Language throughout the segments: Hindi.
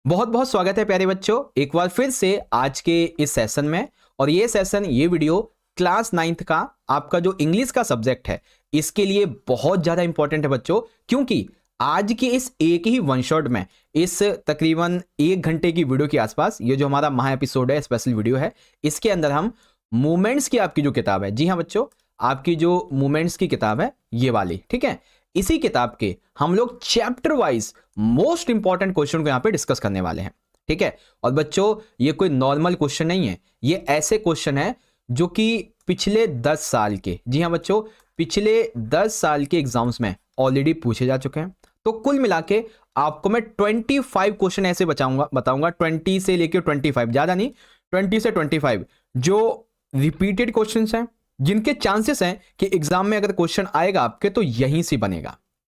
बहुत बहुत स्वागत है प्यारे बच्चों, एक बार फिर से आज के इस सेशन में। और ये वीडियो क्लास 9th का आपका जो इंग्लिश का सब्जेक्ट है इसके लिए बहुत ज़्यादा इंपॉर्टेंट है बच्चों, क्योंकि आज की इस एक ही वन शॉट में, इस तकरीबन 1 घंटे की वीडियो के आसपास, ये जो हमारा महा एपिसोड है, स्पेशल वीडियो है, इसके अंदर हम मूवमेंट्स की आपकी जो किताब है, जी हाँ बच्चों, आपकी जो मूवमेंट्स की किताब है ये वाली, ठीक है, इसी किताब के हम लोग chapter wise most important question को यहां पे डिस्कस करने वाले हैं, ठीक है। और बच्चों ये कोई नॉर्मल क्वेश्चन नहीं है, ये ऐसे क्वेश्चन है जो कि पिछले 10 साल के, जी हाँ बच्चों, पिछले 10 साल के एग्जाम्स में ऑलरेडी पूछे जा चुके हैं। तो कुल मिला के आपको मैं 25 क्वेश्चन ऐसे बताऊंगा 20 से लेकर 25, ज्यादा नहीं, 20 से 25 जो रिपीटेड क्वेश्चन हैं, जिनके चांसेस हैं कि एग्जाम में अगर क्वेश्चन आएगा आपके तो यहीं से बनेगा,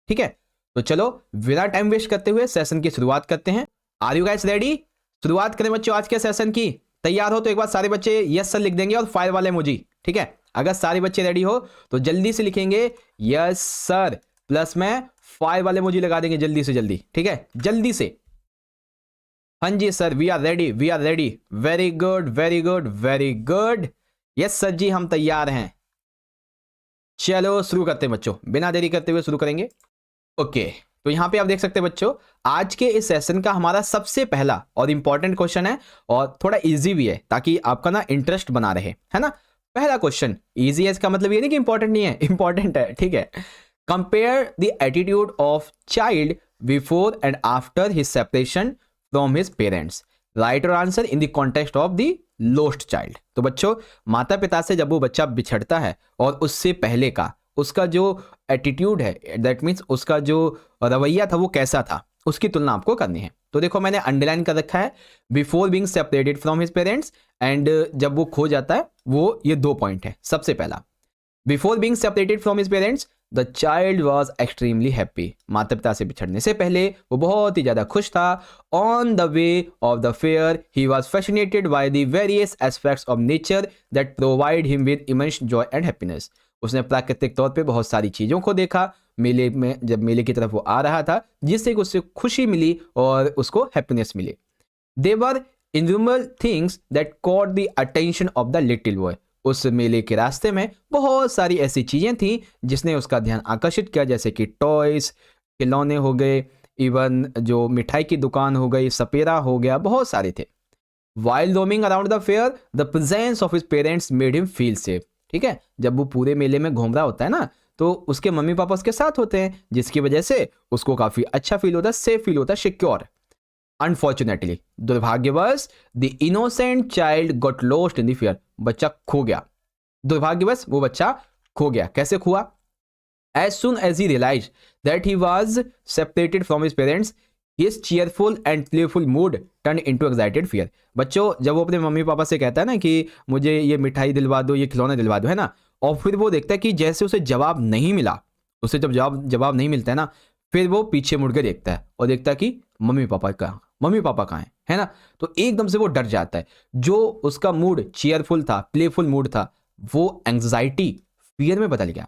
ठीक है। तो चलो बिना टाइम वेस्ट करते हुए सेशन की शुरुआत करते हैं। Are you guys ready? शुरुआत करें बच्चों आज के सेशन की। तैयार हो तो एक बार सारे बच्चे यस सर लिख देंगे और फायर वाले इमोजी, ठीक है। अगर सारे बच्चे रेडी हो तो जल्दी से लिखेंगे यस सर, प्लस में फायर वाले इमोजी लगा देंगे जल्दी से जल्दी, ठीक है, जल्दी से। हाँ जी sir, we are ready, we are ready, very good very good very good. Yes sir जी हम तैयार हैं। चलो शुरू करते हैं बच्चों, बिना देरी करते हुए शुरू करेंगे। ओके, तो यहां पे आप देख सकते हैं बच्चों, आज के इस सेशन का हमारा सबसे पहला और इंपॉर्टेंट क्वेश्चन है, और थोड़ा इजी भी है ताकि आपका ना इंटरेस्ट बना रहे, है ना। पहला क्वेश्चन इजी है, इसका मतलब ये नहीं कि इंपॉर्टेंट नहीं है, इंपॉर्टेंट है, ठीक है। Compare the attitude of child before and after his separation from his parents, write और answer in the context of the lost child. तो बच्चों, माता पिता से जब वो बच्चा बिछड़ता है और उससे पहले का उसका जो एटीट्यूड है, दैट मीन्स उसका जो रवैया था वो कैसा था, उसकी तुलना आपको करनी है। तो देखो मैंने अंडरलाइन कर रखा है before being separated from his parents, and जब वो खो जाता है वो ये 2 पॉइंट है। सबसे पहला, before being separated from his parents the child was extremely happy, माता पिता से बिछड़ने से पहले वो बहुत ही ज्यादा खुश था। On the way of the fair he was fascinated by the various aspects of nature that provide him with immense Joy and happiness. उसने प्राकृतिक तौर पे बहुत सारी चीजों को देखा मेले में, जब मेले की तरफ वो आ रहा था, जिससे उससे खुशी मिली और उसको हैप्पीनेस मिली। They were innumerable things that caught the attention of the little boy. उस मेले के रास्ते में बहुत सारी ऐसी चीजें थी जिसने उसका ध्यान आकर्षित किया, जैसे कि टॉयज, खिलौने हो गए, इवन जो मिठाई की दुकान हो गई, सपेरा हो गया, बहुत सारे थे। While roaming around the fair the presence of his parents made him feel safe, ठीक है। जब वो पूरे मेले में घूम रहा होता है ना, तो उसके मम्मी पापा उसके साथ होते हैं, जिसकी वजह से उसको काफी अच्छा फील होता है, सेफ फील होता है, सिक्योर। अनफॉर्चुनेटली, दुर्भाग्यवश, the innocent child got lost in the fear, बच्चा खो गया। दुर्भाग्यवश वो बच्चा खो गया। कैसे हुआ? As soon as he realise that he was separated from his parents, his cheerful and playful mood turned into excited fear। बच्चों, जब वो अपने मम्मी पापा से कहता है ना कि मुझे ये मिठाई दिलवा दो, ये खिलौने दिलवा दो, है ना, और फिर वो देखता है कि जैसे उसे जवाब नहीं मिला, उसे जब जवाब नहीं मिलता है ना, फिर वो पीछे मुड़ के देखता है और देखता है कि मम्मी पापा कहाँ है ना। तो एकदम से वो डर जाता है। जो उसका मूड चीयरफुल था, प्लेफुल मूड था, वो एंग्जाइटी, फियर में बदल गया।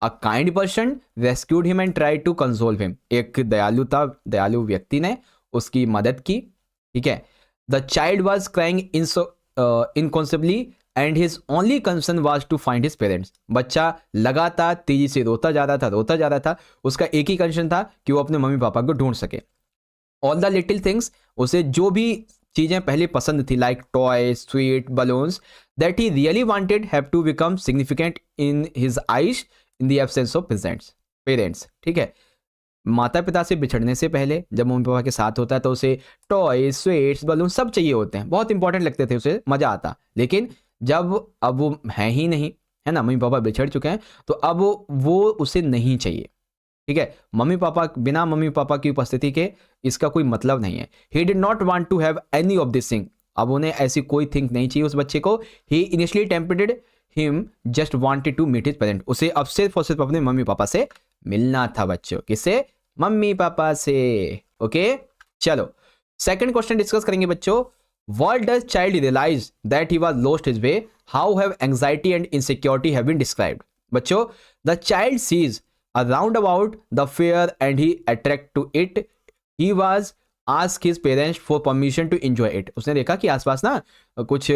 A kind person rescued him and tried to console him। एक दयालु व्यक्ति ने उसकी मदद की, ठीक है। The child was crying inconsolably and his only concern was to find his parents। बच्चा लगातार तेजी से रोता जा रहा था। उसका एक ही कंसर्न था कि वो अपने मम्मी पापा को ढूंढ सके। All the little things, उसे जो भी चीजें पहले पसंद थी, like toy, sweet, balloons, that he really wanted have to become significant in his eyes in the absence of parents, ठीक है। माता पिता से बिछड़ने से पहले जब मम्मी पापा के साथ होता है तो उसे टॉय, स्वीट्स, बलून सब चाहिए होते हैं, बहुत इंपॉर्टेंट लगते थे, उसे मजा आता। लेकिन जब अब वो है ही नहीं, है ना, मम्मी पापा बिछड़ चुके हैं, तो अब वो उसे नहीं चाहिए, ठीक है। बिना मम्मी पापा की उपस्थिति के इसका कोई मतलब नहीं है। He did not want to have any of this thing. अब उन्हें ऐसी कोई थिंग नहीं चाहिए उस बच्चे को। He initially tempted him just wanted to meet his parent. उसे अब सिर्फ और सिर्फ अपने मम्मी पापा से मिलना था बच्चों। किससे? मम्मी पापा से। ओके, चलो सेकंड क्वेश्चन डिस्कस करेंगे बच्चों। What does child realise that he was lost his way? How have anxiety and insecurity have been described? बच्चों, the child sees a roundabout the fair and he attract to it. He was ask his parents for permission to enjoy it. उसने देखा कि आसपास ना कुछ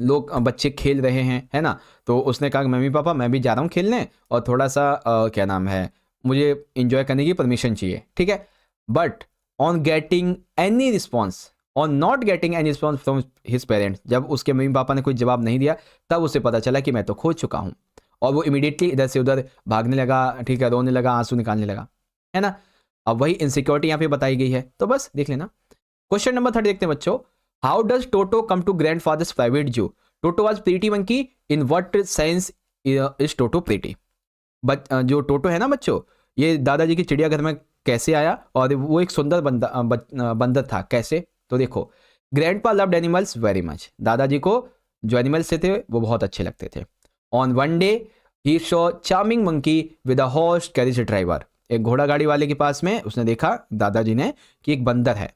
लोग बच्चे खेल रहे हैं, है ना, तो उसने कहा मम्मी पापा मैं भी जा रहा हूँ खेलने और थोड़ा सा क्या नाम है, मुझे इंजॉय करने की परमिशन चाहिए, ठीक है। But on getting any response, on not getting any response from his parents, जब उसके मम्मी पापा ने कोई जवाब नहीं दिया तब उसे पता चला कि मैं तो खो चुका हूँ, और वो इमीडिएटली इधर से उधर भागने लगा, ठीक है, रोने लगा, आंसू निकालने लगा, है ना। अब वही इनसिक्योरिटी यहाँ पे बताई गई है, तो बस देख लेना। क्वेश्चन नंबर 30 देखते हैं बच्चों। How does Toto come to grandfather's private zoo? Toto was pretty monkey, in what sense is Toto pretty? जो टोटो है ना बच्चों, ये दादाजी की चिड़ियाघर में कैसे आया, और वो एक सुंदर बंदर था, कैसे? तो देखो, grandpa loved animals very much. दादाजी को जो एनिमल्स से थे वो बहुत अच्छे लगते थे। On one day he Shaw charming monkey with a horse carriage driver. एक घोड़ा गाड़ी वाले के पास में उसने देखा दादाजी ने कि एक बंदर है।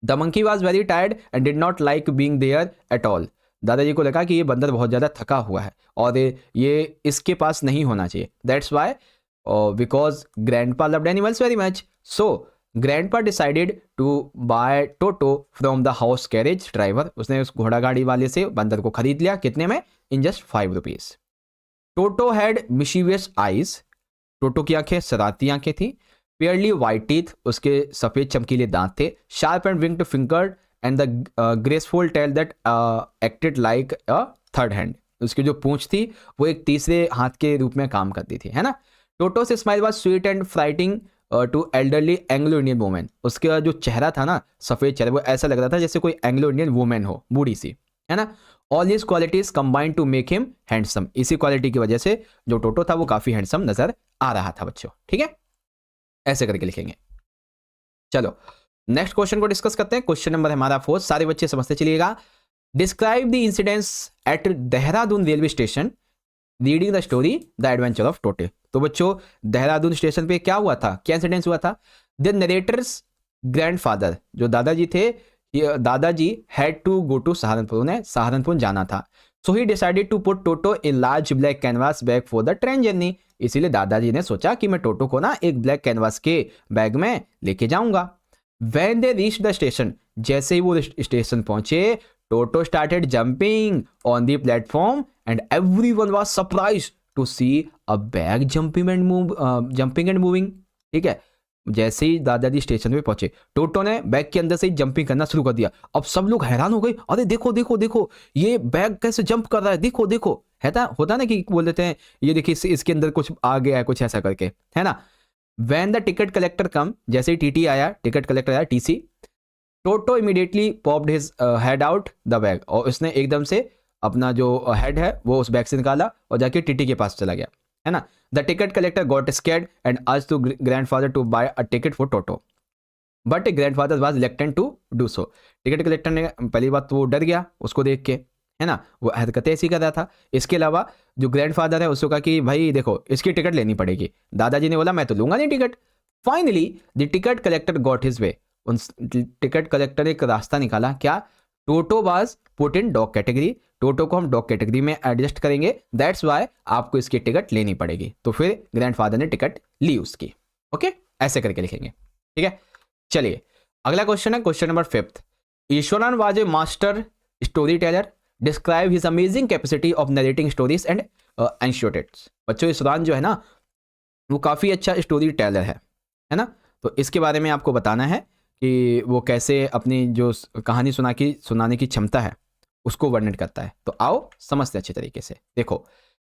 The monkey was very tired and did not like being there at all. दादाजी को लगा कि ये बंदर बहुत ज़्यादा थका हुआ है और ये इसके पास नहीं होना चाहिए। That's why because grandpa loved animals very much, so grandpa decided to buy Toto from the house carriage driver. उसने उस घोड़ा गाड़ी वाले से बंदर को खरीद लिया, कितने में? In just 5 rupees. Toto had mischievous eyes. Toto की आंखें शरारती आंखें थी। पेयरली वाइट टीथ, उसके सफेद चमकीले दांत थे। Sharp and winged finger and the graceful tail that acted like a third hand. उसकी जो पूंछ थी वो एक तीसरे हाथ के रूप में काम करती थी, है ना। टोटो से smile was sweet and frightening to elderly Anglo Indian women. उसका जो चेहरा था ना, सफेद चेहरा, वो ऐसा लग रहा था जैसे कोई एंग्लो इंडियन वुमेन हो, बूढ़ी सी, है ना। All this qualities combined to make him handsome. इसी क्वालिटी की वजह से जो टोटो था वो काफी हैंडसम नजर आ रहा था बच्चों, ठीक है, ऐसे करके लिखेंगे। चलो नेक्स्ट क्वेश्चन को डिस्कस करते हैं। क्वेश्चन नंबर हमारा 4, सारे बच्चे समझते चलिएगा। Describe the incidents at Dehradun railway station reading the story the adventure of Toto. तो बच्चों देहरादून स्टेशन पे क्या हुआ था, क्या इंसिडेंस हुआ था? द नरेटर्स ग्रैंडफादर, जो दादाजी थे, दादाजी had to go to Saharanpur, उन्हें सहारनपुर जाना था। So he decided to put Toto in large black canvas bag for the train journey. इसीलिए दादाजी ने सोचा कि मैं टोटो को ना एक ब्लैक कैनवास के बैग में लेके जाऊंगा। When they reached the station, जैसे ही वो स्टेशन पहुंचे, टोटो started jumping on the platform and everyone was surprised to see a bag jumping and moving। ठीक है, जैसे ही दादाजी स्टेशन पे पहुंचे, टोटो ने बैग के अंदर से ही जंपिंग करना शुरू कर दिया। अब सब लोग हैरान हो गए, अरे देखो देखो देखो ये बैग कैसे जंप कर रहा है, देखो देखो। होता ना कि बोल देते हैं ये देखिए इसके अंदर कुछ आ गया है, कुछ ऐसा करके, है ना। When the ticket collector come, जैसे ही टीटी आया, टिकट कलेक्टर आया, TC, toto immediately popped his head out the bag, और उसने एकदम से अपना जो हेड है वो उस बैग से निकाला और जाके टीटी के पास चला गया, है ना। The ticket collector got scared and asked to grandfather to buy a ticket for Toto, but grandfather was reluctant to do so. Ticket collector ने पहली बात तो वो डर गया उसको देख के, है ना, वो हरकतें ऐसी कर रहा था। इसके अलावा जो ग्रैंडफादर है उसको कहा कि भाई देखो इसकी टिकट लेनी पड़ेगी। दादाजी ने बोला मैं तो लूंगा नहीं ticket. Finally the ticket collector got his way. उन टिकट कलेक्टर ने एक रास्ता निकाला, क्या? Toto was put in dog category. Toto को हम डॉग कैटेगरी में एडजस्ट करेंगे, दैट्स वाई आपको इसकी टिकट लेनी पड़ेगी। तो फिर ग्रैंडफादर ने टिकट ली उसकी। ओके, ऐसे करके लिखेंगे, ठीक है। चलिए अगला क्वेश्चन है question number 5। Iswaran was a master story teller, describe his amazing capacity of narrating stories and anecdotes. बच्चों ईश्वरन जो है ना वो काफ़ी अच्छा स्टोरी टेलर है ना। तो इसके बारे में आपको बताना है कि वो कैसे अपनी जो कहानी सुनाने की क्षमता है उसको वर्णन करता है। तो आओ समझते अच्छे तरीके से। देखो,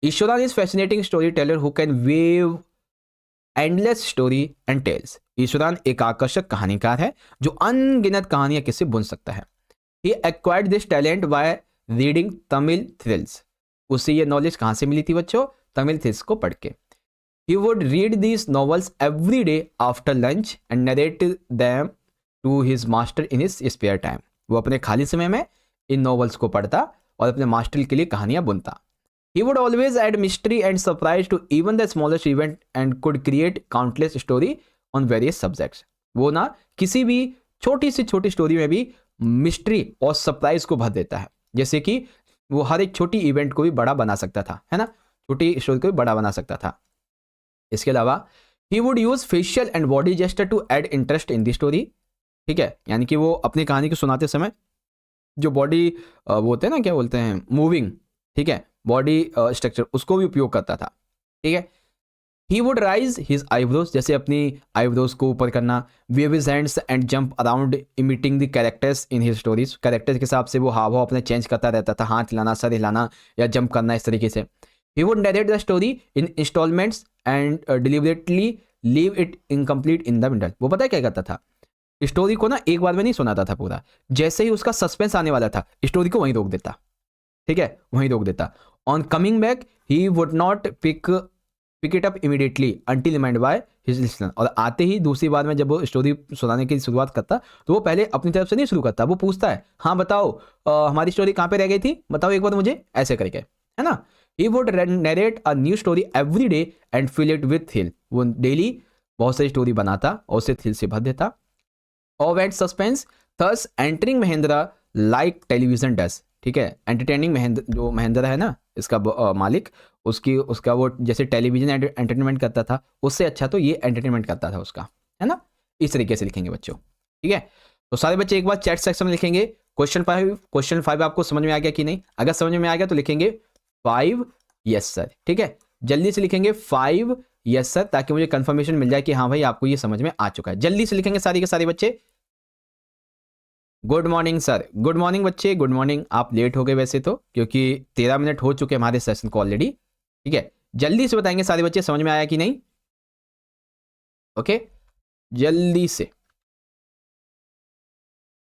Iswaran is fascinating story teller who can weave endless story and tales. Iswaran एक आकर्षक कहानीकार है जो अनगिनत कहानियां किससे बुन सकता है। He acquired this talent by reading Tamil thrills. उसे ये नॉलेज कहाँ से मिली थी बच्चों? तमिल थ्रिल्स को पढ़ के। He would read these novels every day after lunch and narrate them to his master in his spare time। वो अपने खाली समय में इन नॉवेल्स को पढ़ता और अपने मास्टर के लिए कहानियां बुनता। He would always add mystery and surprise to even the smallest event and could create countless story on various subjects। वो ना किसी भी छोटी से छोटी स्टोरी में भी मिस्ट्री और सरप्राइज को भर देता है। जैसे कि वो हर एक छोटी इवेंट को भी बड़ा बना सकता था, है ना, छोटी स्टोरी को भी बड़ा बना सकता था। इसके अलावा he would use facial and body gesture to add interest in the story। ठीक है, यानी कि वो अपनी कहानी को सुनाते समय जो बॉडी वो होते हैं ना, क्या बोलते हैं, मूविंग, ठीक है, बॉडी स्ट्रक्चर, उसको भी उपयोग करता था। ठीक है, he would rise his eyebrows, जैसे अपनी आईब्रोज को ऊपर करना, wave his hands and jump around emitting the characters in his stories, characters के हिसाब से वो हाव भाव अपने चेंज करता रहता था, हाथ हिलाना, सर हिलाना या जंप करना, इस तरीके से। He would narrate the story in instalments and deliberately leave it incomplete in the middle. वो पता है क्या करता था, स्टोरी को ना एक बार में नहीं सुनाता था पूरा, जैसे ही उसका सस्पेंस आने वाला था स्टोरी को वहीं रोक देता। ठीक है, वहीं रोक देता। On coming back he would not pick it up immediately until remind by his listener, और आते ही दूसरी बार में जब वो स्टोरी सुनाने की शुरुआत करता तो वो पहले अपनी तरफ से नहीं शुरू करता, वो पूछता है, हाँ बताओ हमारी स्टोरी कहाँ पे रह गई थी, बताओ एक बार मुझे, ऐसे करके, है ना। He would narrate a new story every day and fill it with thrill, वो डेली बहुत सारी स्टोरी बनाता और उसे थ्रिल से भर देता। और and suspense thus entering Mahendra like television does, ठीक है, एंटरटेनिंग महेंद्र, जो महेंद्र है ना इसका मालिक, उसका वो जैसे टेलीविजन एंटरटेनमेंट करता था उससे अच्छा तो ये एंटरटेनमेंट करता था उसका, है ना। इस तरीके से लिखेंगे बच्चों। ठीक है, तो सारे बच्चे एक बार चैट सेक्शन में लिखेंगे क्वेश्चन 5 आपको समझ में आ गया कि नहीं। अगर समझ में आ गया तो लिखेंगे 5 यस सर। ठीक है, जल्दी से लिखेंगे 5 यस सर, ताकि मुझे कंफर्मेशन मिल जाए कि हाँ भाई आपको ये समझ में आ चुका है। जल्दी से लिखेंगे सारे के सारे बच्चे। Good morning sir, good morning बच्चे, गुड मॉर्निंग। आप लेट हो गए वैसे तो, क्योंकि 13 मिनट हो चुके हमारे सेशन को ऑलरेडी। ठीक है, जल्दी से बताएंगे सारे बच्चे समझ में आया कि नहीं। ओके, जल्दी से।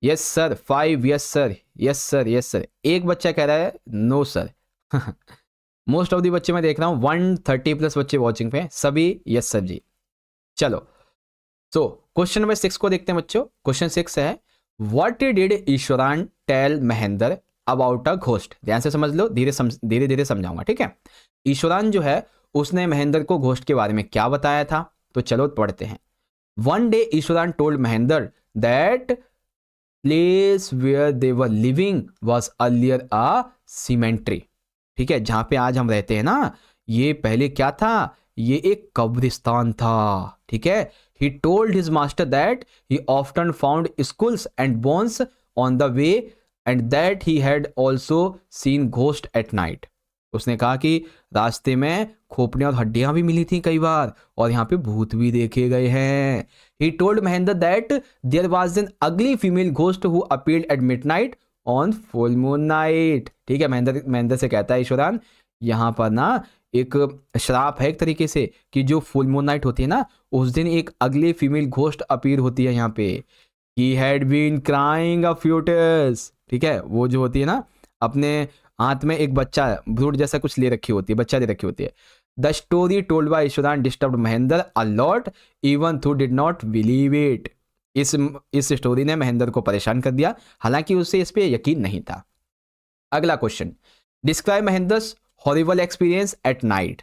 Yes sir 5 yes sir, yes sir, yes sir. एक बच्चा कह रहा है no sir. Most of the बच्चे मैं देख रहा हूं 130+ बच्चे वॉचिंग पे, सभी यस सर जी। चलो, सो क्वेश्चन नंबर 6 को देखते हैं बच्चों। क्वेश्चन 6 है, what did Iswaran tell Mahendra about a ghost. ध्यान से समझ लो, धीरे धीरे समझाऊंगा। ठीक है, ईश्वरान जो है उसने महेंद्र को घोस्ट के बारे में क्या बताया था, तो चलो पढ़ते हैं। One day Iswaran told Mahendra that place where they were living was earlier a cemetery. ठीक है, जहां पे आज हम रहते हैं ना, ये पहले क्या था, ये एक कब्रिस्तान था। ठीक है, he told his master that he often found skulls and bones on the way and that he had also seen ghosts at night. उसने कहा कि रास्ते में खोपड़ियां और हड्डियां भी मिली थी कई बार, और यहाँ पे भूत भी देखे गए हैं। He told Mahendra that there was an ugly female ghost who appeared at midnight on full moon night. ठीक है, महेंद्र से कहता है ईश्वरान, यहाँ पर ना एक श्राप है एक तरीके से, कि जो फुल मून नाइट होती है ना, उस दिन एक अगली फीमेल घोस्ट अपीयर होती है यहाँ पे। He had been crying a few tears. ठीक है, वो जो होती है ना, अपने हाथ में एक बच्चा ब्रूड जैसा कुछ ले रखी होती है, बच्चा ले रखी होती है। The story told by Iswaran disturbed Mahendra a lot even though did not believe it. इस स्टोरी ने महेंद्र को परेशान कर दिया, हालांकि उसे इस पे यकीन नहीं था। अगला question, describe Mahendra's horrible experience at night.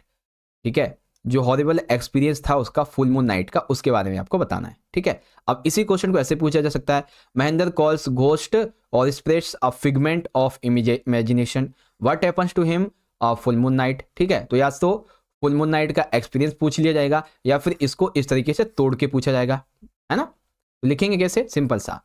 ठीक है, जो हॉरिबल एक्सपीरियंस था उसका फुल मून नाइट का, उसके बारे में आपको बताना है। ठीक है, अब इसी क्वेश्चन को ऐसे पूछा जा सकता है, महेंद्र कॉल्स घोस्ट और spirits a figment of imagination, what happens to him a full moon night. ठीक है, तो या तो फुल मून नाइट का एक्सपीरियंस पूछ लिया जाएगा, या फिर इसको इस तरीके से तोड़ के पूछा जाएगा, है ना। तो लिखेंगे कैसे, सिंपल सा,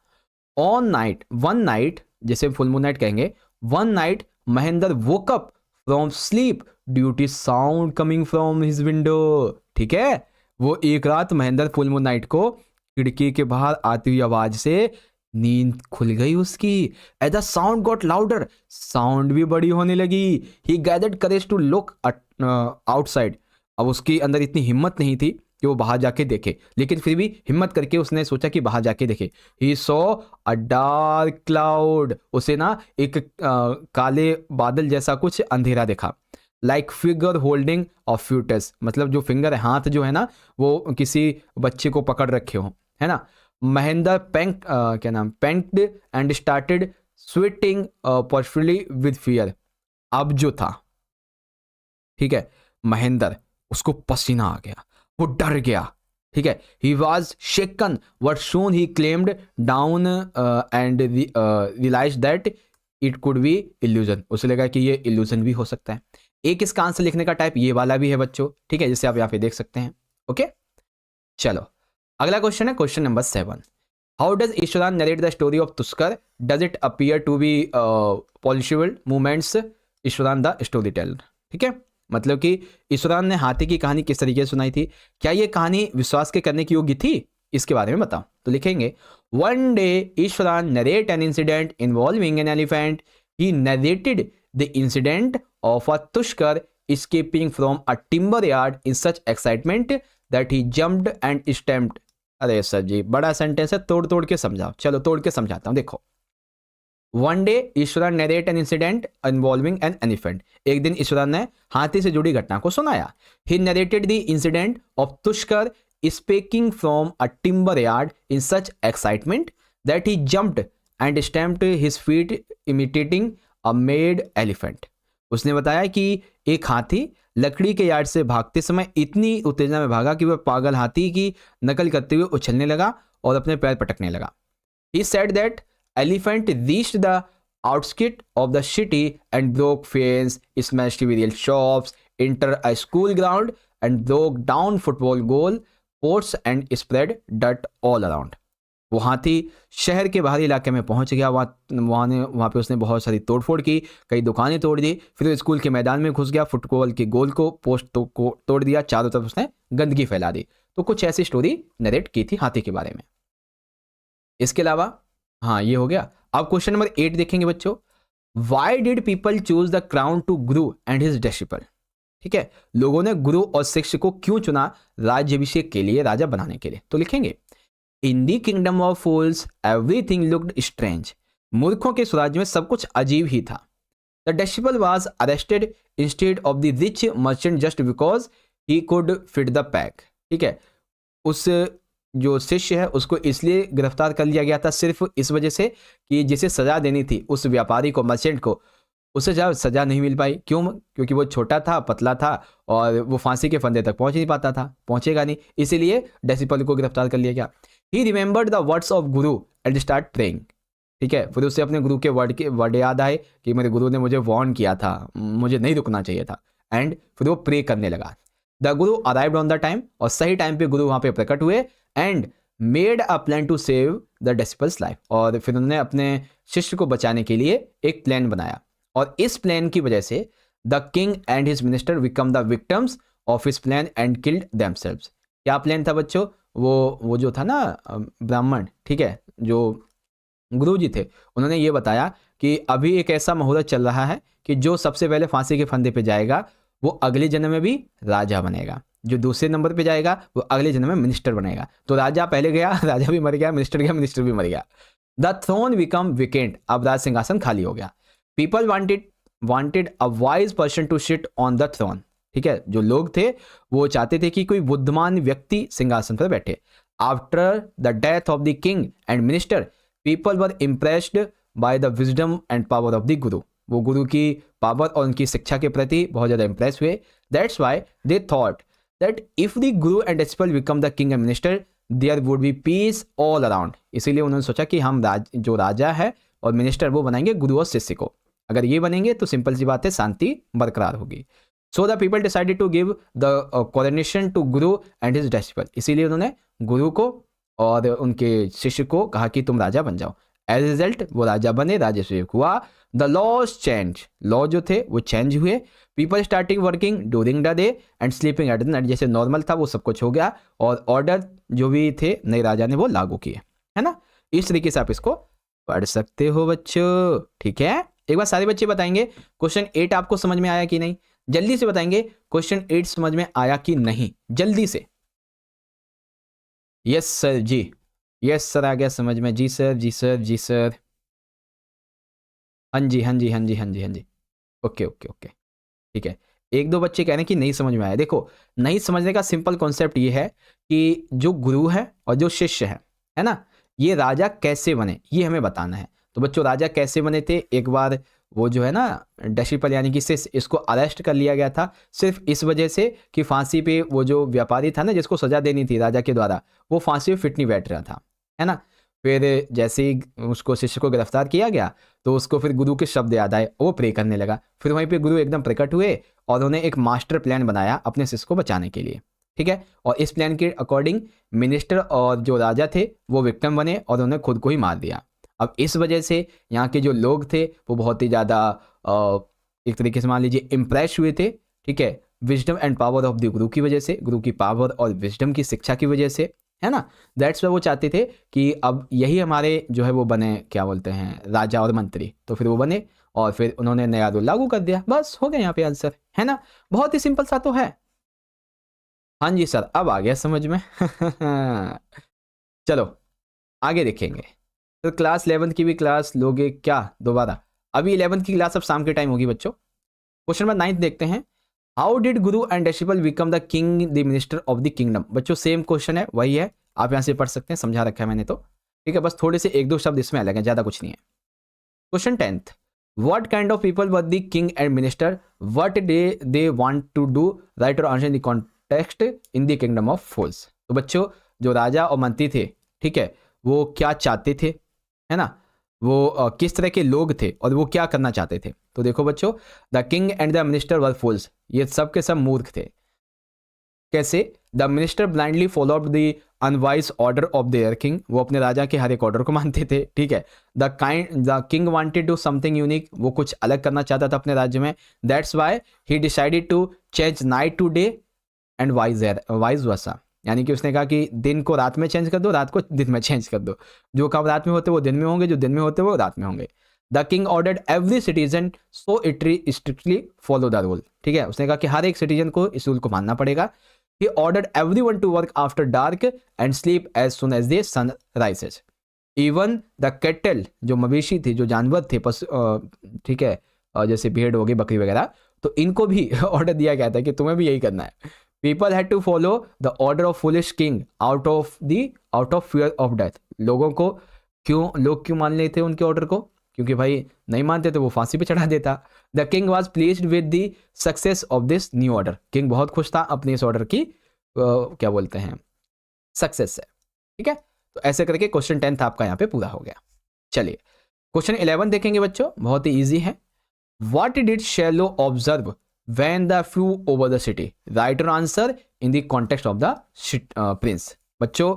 ऑन नाइट, वन नाइट, जैसे फुल मून नाइट कहेंगे, one night Mahendra woke up from sleep due to sound coming from his window. ठीक है, वो एक रात महेंद्र फुल मून नाइट को खिड़की के बाहर आती हुई आवाज से नींद खुल गई उसकी। As the sound got louder, sound भी बड़ी होने लगी। He gathered courage to look outside. अब उसके अंदर इतनी हिम्मत नहीं थी कि वो बाहर जाके देखे, लेकिन फिर भी हिम्मत करके उसने सोचा कि बाहर जाके देखे। He saw a dark cloud, उसे ना एक काले बादल जैसा कुछ अंधेरा देखा। Like figure holding of foetus, मतलब जो फिंगर है, हाथ जो है ना, वो किसी बच्चे को पकड़ रखे हो, है ना। Mahendra panicked and started sweating profusely with fear. अब जो था, ठीक है, महेंद्र उसको पसीना आ गया, वो डर गया। ठीक है, he was shaken but soon he calmed down and realise that it could be illusion. उसे लगा कि ये इल्यूजन भी हो सकता है। एक इसका आंसर लिखने का टाइप ये वाला भी है बच्चों। ठीक है, जैसे आप यहाँ पे देख सकते हैं। ओके, चलो अगला क्वेश्चन है question number 7। How does Iswaran narrate the story of tusker, does it appear to be plausible movements, Iswaran the story teller. ठीक है, मतलब कि ईश्वरान ने हाथी की कहानी किस तरीके से सुनाई थी, क्या ये कहानी विश्वास के करने की योग्य थी, इसके बारे में बताओ। तो लिखेंगे one day Iswaran narrate an incident involving an elephant, he narrated the incident of a tusker escaping from a timber yard in such excitement that he jumped and stamped। अरे सर जी बड़ा सेंटेंस है, तोड़ तोड़ के समझाओ। चलो तोड़ के समझाता हूं, देखो। One day Eswaran narrate an incident involving an elephant, एक दिन ईश्वरन ने हाथी से जुड़ी घटना को सुनाया। He narrated the incident of tusker escaping from a timber yard in such excitement that he jumped and stamped his feet imitating a mad elephant। उसने बताया कि एक हाथी लकड़ी के यार्ड से भागते समय इतनी उत्तेजना में भागा कि वह पागल हाथी की नकल करते हुए उछलने लगा और अपने पैर पटकने लगा। He said that elephant reached the outskirts of the city and broke fence, smashed several shops, entered a school ground and broke down football goal posts and spread dirt all around। वो हाथी शहर के बाहरी इलाके में पहुंच गया, वहाँ पे उसने बहुत सारी तोड़फोड़ की, कई दुकानें तोड़ दी, फिर स्कूल के मैदान में घुस गया, फुटबॉल के गोल को पोस्ट को तोड़ दिया, चारों तरफ उसने गंदगी फैला दी। तो कुछ ऐसी स्टोरी नरेट की थी हाथी के बारे में। इसके अलावा हाँ ये हो गया। अब क्वेश्चन नंबर 8 देखेंगे बच्चों। Why did people choose the crown to guru and his disciple. ठीक है, लोगों ने गुरु और शिष्य को क्यों चुना राज्याभिषेक के लिए, राजा बनाने के लिए। तो लिखेंगे in the kingdom of fools everything looked strange. मूर्खों के स्वराज्य में सब कुछ अजीब ही था। The disciple was arrested instead of the rich merchant just because he could fit the pack. ठीक है, उस जो शिष्य है उसको इसलिए गिरफ्तार कर लिया गया था सिर्फ इस वजह से कि जिसे सजा देनी थी उस व्यापारी को, मर्चेंट को, उसे सजा नहीं मिल पाई। क्यों? क्योंकि वो छोटा था, पतला था और वो फांसी के फंदे तक पहुंच नहीं पाता था, पहुंचेगा नहीं, इसीलिए डिसिपल को गिरफ्तार कर लिया गया। ही remembered the words of Guru and start praying. ठीक है, फिर उसे अपने गुरु के वर्ड याद आए कि मेरे गुरु ने मुझे वार्न किया था, मुझे नहीं रुकना चाहिए था, एंड फिर वो प्रे करने लगा। The Guru arrived on the time, और सही टाइम पे गुरु वहां पे प्रकट हुए, and made a plan to save the disciple's life, और फिर उन्होंने अपने शिष्य को बचाने के लिए एक प्लान बनाया। और इस प्लान की वजह से the king and his minister become the victims of his plan and killed themselves. क्या प्लान था बच्चों? वो जो था ना ब्राह्मण, ठीक है, जो गुरुजी थे, उन्होंने ये बताया कि अभी एक ऐसा मुहूर्त चल रहा है कि जो सबसे पहले फांसी के फंदे पे जाएगा वो अगले जन्म में भी राजा बनेगा, जो दूसरे नंबर पे जाएगा वो अगले जन्म में मिनिस्टर बनेगा। तो राजा पहले गया, राजा भी मर गया, मिनिस्टर गया, मिनिस्टर भी मर गया। द थ्रोन बिकम वेकेंट, अब राज सिंहासन खाली हो गया। People wanted a wise person to sit on the throne. ठीक है, जो लोग थे वो चाहते थे कि कोई बुद्धिमान व्यक्ति सिंहासन पर बैठे। After the death of the king and minister people were impressed by the wisdom and power of the गुरु। वो गुरु की पावर और उनकी शिक्षा के प्रति बहुत ज़्यादा इंप्रेस हुए। That's why they thought that if the guru and disciple become the king and minister there would be peace all around. इसीलिए उन्होंने सोचा कि हम जो राजा है और मिनिस्टर वो बनाएंगे गुरु और शिष्य को। अगर ये बनेंगे तो सिंपल सी बात है, शांति बरकरार होगी। So the people decided to give the coronation to guru and his disciple. इसीलिए उन्होंने गुरु को और उनके शिष्य को कहा कि तुम राजा बन जाओ। एज रिजल्ट वो राजा बने, राज्याभिषेक हुआ। द लॉज चेंज, लॉ जो थे वो चेंज हुए। People starting working during the day and sleeping at the night. जैसे नॉर्मल था वो सब कुछ हो गया, और ऑर्डर जो भी थे नए राजा ने वो लागू किए, है ना। इस तरीके से आप इसको पढ़ सकते हो बच्चों। ठीक है, एक बार सारे बच्चे बताएंगे क्वेश्चन 8 आपको समझ में आया कि नहीं। जल्दी से बताएंगे क्वेश्चन 8 समझ में आया कि नहीं, जल्दी से। यस सर जी, यस सर आ गया समझ में। जी सर, जी सर, जी सर, हाँ जी, हाँ जी, हाँ जी, हाँ जी, हाँ जी, ओके ओके ओके, ठीक है। एक दो बच्चे कह रहे हैं कि नहीं समझ में आया। देखो, नहीं समझने का सिंपल कॉन्सेप्ट ये है कि जो गुरु है और जो शिष्य है ना, ये राजा कैसे बने ये हमें बताना है। तो बच्चों राजा कैसे बने थे, एक बार वो जो है ना डिसिपल यानी कि शिष्य, इसको अरेस्ट कर लिया गया था सिर्फ इस वजह से कि फांसी पे वो जो व्यापारी था ना जिसको सजा देनी थी राजा के द्वारा, वो फांसी पे फिट नहीं बैठ रहा था, है ना। फिर जैसे ही उसको शिष्य को गिरफ्तार किया गया तो उसको फिर गुरु के शब्द याद आए, वो प्रे करने लगा। फिर वहीं पे गुरु एकदम प्रकट हुए और उन्होंने एक मास्टर प्लान बनाया अपने शिष्य को बचाने के लिए। ठीक है। और इस प्लान के अकॉर्डिंग मिनिस्टर और जो राजा थे वो विक्टिम बने और उन्होंने खुद को ही मार दिया। अब इस वजह से यहाँ के जो लोग थे वो बहुत ही ज़्यादा एक तरीके से मान लीजिए इम्प्रेस हुए थे, ठीक है, wisdom and power of the गुरु की वजह से, गुरु की पावर और विजडम की शिक्षा की वजह से, है ना। दैट्स वाई वो चाहते थे कि अब यही हमारे जो है वो बने, क्या बोलते हैं, राजा और मंत्री। तो फिर वो बने और फिर उन्होंने नया रूल लागू कर दिया। बस हो गया यहाँ पे आंसर, है ना। बहुत ही सिंपल सा तो है। हाँ जी सर, अब आ गया समझ में। चलो आगे देखेंगे। तो क्लास 11 की भी क्लास लोगे क्या दोबारा? अभी 11 की क्लास अब शाम के टाइम होगी बच्चों। क्वेश्चन नंबर 9 देखते हैं। How did Guru and disciple become the king the minister of the kingdom? बच्चों सेम क्वेश्चन है, वही है, आप यहाँ से पढ़ सकते हैं, समझा रखा है मैंने तो, ठीक है। बस थोड़े से एक दो शब्द इसमें अलग है, ज़्यादा कुछ नहीं है। Question 10th, what kind of people were the king and minister? What did they want to do? Write or answer in the context in the kingdom of fools. तो बच्चों जो राजा और मंत्री थे, ठीक है, वो क्या चाहते थे, है ना, वो किस तरह के लोग थे और वो क्या करना चाहते थे? तो देखो बच्चों, the king and the minister were fools, ये सब के सब मूर्ख थे। कैसे? The minister blindly followed the unwise order of their king, वो अपने राजा के हर एक ऑर्डर को मानते थे, ठीक है। The king wanted to something unique, वो कुछ अलग करना चाहता था अपने राज्य में। That's why he decided to change night to day and वाइज वर्सा, यानी कि उसने कहा कि दिन को रात में चेंज कर दो, रात को दिन में चेंज कर दो। जो काम रात में होते वो दिन में होंगे, जो दिन में होते वो रात में होंगे। The king ordered every citizen so strictly follow the rule, ठीक है। उसने कहा कि हर एक सिटीजन को इस रूल को मानना पड़ेगा। He ordered everyone to work after dark and sleep as soon as the sun rises. Even the cattle, जो मवेशी थी, जो जानवर थे, पशु, ठीक है, जैसे भेड़ हो गई, बकरी वगैरह, तो इनको भी ऑर्डर दिया गया था कि तुम्हें भी यही करना है। People had to follow the order of foolish king out of fear of death. लोग क्यों मान लेते उनके ऑर्डर को? क्योंकि भाई नहीं मानते तो वो फांसी पे चढ़ा देता। The king was pleased with the success of this new order, king बहुत खुश था अपने इस ऑर्डर की क्या बोलते हैं, सक्सेस से, ठीक है। तो ऐसे करके क्वेश्चन 10 आपका यहाँ पे पूरा हो गया। चलिए क्वेश्चन 11 देखेंगे बच्चों, बहुत ही ईजी है। What did swallow observe when the flew over the city? Write और answer in the context of the prince. बच्चों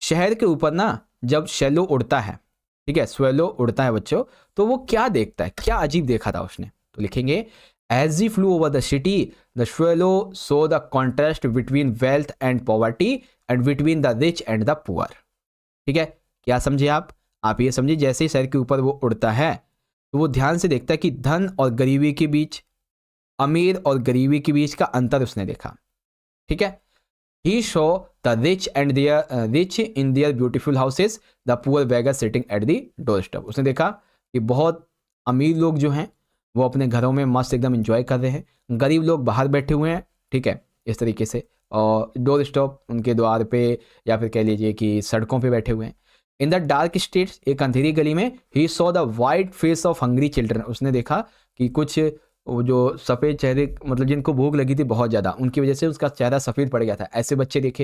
शहर के ऊपर ना जब शैलो उड़ता है, ठीक है, स्वेलो उड़ता है बच्चों, तो वो क्या देखता है, क्या अजीब देखा था उसने? तो लिखेंगे as he flew over the city the swallow saw the contrast between wealth and poverty and between the rich and the poor. ठीक है, क्या समझे आप ये समझिए, जैसे ही शहर के ऊपर वो उड़ता है तो वो ध्यान से देखता है कि धन और गरीबी के बीच, अमीर और गरीबी के बीच का अंतर उसने देखा। ठीक है, he saw the rich in their beautiful houses, the poor beggar sitting at the doorstep. उसने देखा कि बहुत अमीर लोग जो हैं वो अपने घरों में मस्त एकदम एंजॉय कर रहे हैं, गरीब लोग बाहर बैठे हुए हैं, ठीक है, इस तरीके से, और डोर स्टॉप उनके द्वार पे या फिर कह लीजिए कि सड़कों पे बैठे हुए हैं। इन द डार्क स्ट्रीट्स, एक अंधेरी गली में, he saw the white face of hungry children, उसने देखा कि कुछ वो जो सफ़ेद चेहरे, मतलब जिनको भूख लगी थी बहुत ज़्यादा, उनकी वजह से उसका चेहरा सफ़ेद पड़ गया था, ऐसे बच्चे देखे,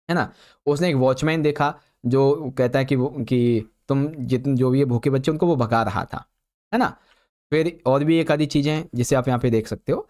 है ना। उसने एक वॉचमैन देखा जो कहता है कि तुम जितने जो भी ये भूखे बच्चे उनको वो भगा रहा था, है ना। फिर और भी एक आधी चीज़ें हैं जिसे आप यहाँ पे देख सकते हो,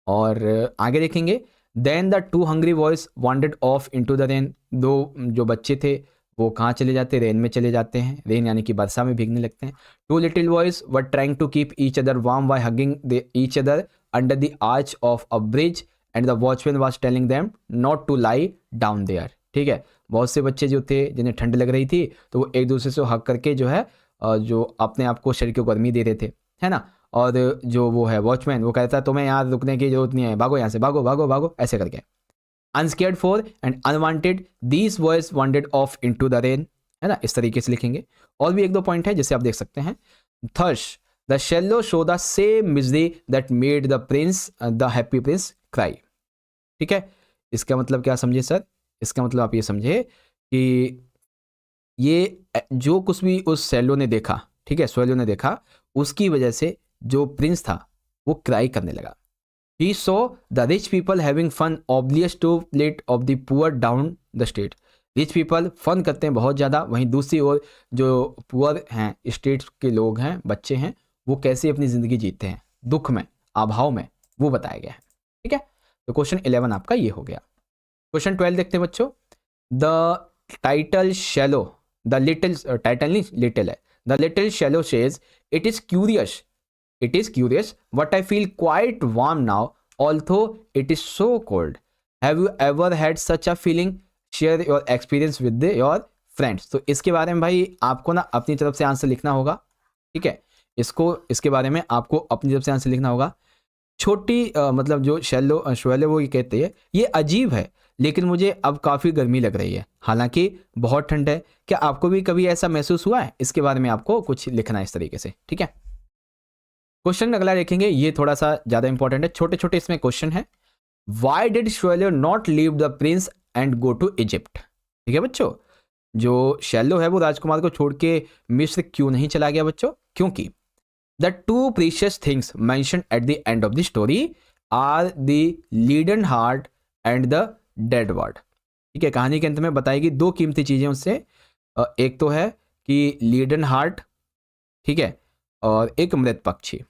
और आगे देखेंगे। Then the two hungry boys wandered off into the rain, दो जो बच्चे थे वो कहाँ चले जाते हैं, रेन में चले जाते हैं, रेन यानी कि वर्षा में भीगने लगते हैं। Two little boys were trying to keep each other warm by hugging each other under the arch of a bridge and the watchman was telling them not to lie down there. ठीक है, बहुत से बच्चे जो थे जिन्हें ठंड लग रही थी तो वो एक दूसरे से हक करके जो है जो अपने आप को शरीर को गर्मी दे रहे थे, है ना। और जो वो है वॉचमैन, वो कहता है तुम्हें यहाँ रुकने की जरूरत नहीं है, भागो यहाँ से, भागो भागो भागो, ऐसे करके। Unscared for and unwanted, these boys wandered off into the rain, है ना, इस तरीके से लिखेंगे। और भी एक दो पॉइंट है जिसे आप देख सकते हैं। Thus the shallow show the same misery that made the prince, the happy prince cry। ठीक है, इसका मतलब क्या समझे सर? इसका मतलब आप ये समझे कि ये जो कुछ भी उस शैलो ने देखा, ठीक है, शैलो ने देखा, उसकी वजह से जो प्रिंस था वो क्राई करने लगा। He saw the rich people having fun oblivious to plight of the poor down the street। Rich people fun करते हैं बहुत ज़्यादा, वहीं दूसरी ओर जो पुअर हैं, स्टेट के लोग हैं, बच्चे हैं, वो कैसे अपनी ज़िंदगी जीते हैं, दुख में, अभाव में, वो बताया गया है। ठीक है, तो क्वेश्चन 11 आपका ये हो गया। क्वेश्चन 12 देखते हैं बच्चों। The title shallow, the little, title नहीं लिटिल है, the little shallow says it is curious, it is curious but I feel quite warm now although it is so cold. Have you ever had such a feeling? Share your experience with your friends. तो इसके बारे में भाई आपको ना अपनी तरफ से आंसर लिखना होगा, ठीक है। इसके बारे में आपको अपनी तरफ से आंसर लिखना होगा। छोटी मतलब जो शैलो वो ये कहते हैं ये अजीब है लेकिन मुझे अब काफ़ी गर्मी लग रही है, हालांकि बहुत ठंड है। क्या आपको भी कभी ऐसा महसूस हुआ है? इसके बारे में आपको कुछ लिखना है इस तरीके से, ठीक है। क्वेश्चन अगला देखेंगे, ये थोड़ा सा ज्यादा इंपॉर्टेंट है, छोटे छोटे इसमें क्वेश्चन है। Why did swallow not leave the prince and go to Egypt? ठीक है बच्चों, जो शैलो है वो राजकुमार को छोड़ के मिस्र क्यों नहीं चला गया बच्चों? क्योंकि the two precious things mentioned at the end of the story are the leaden heart and the dead bird. ठीक है, कहानी के अंत में बताएगी दो कीमती चीजें उससे, एक तो है कि लीडन हार्ट, ठीक है, और एक मृत पक्षी।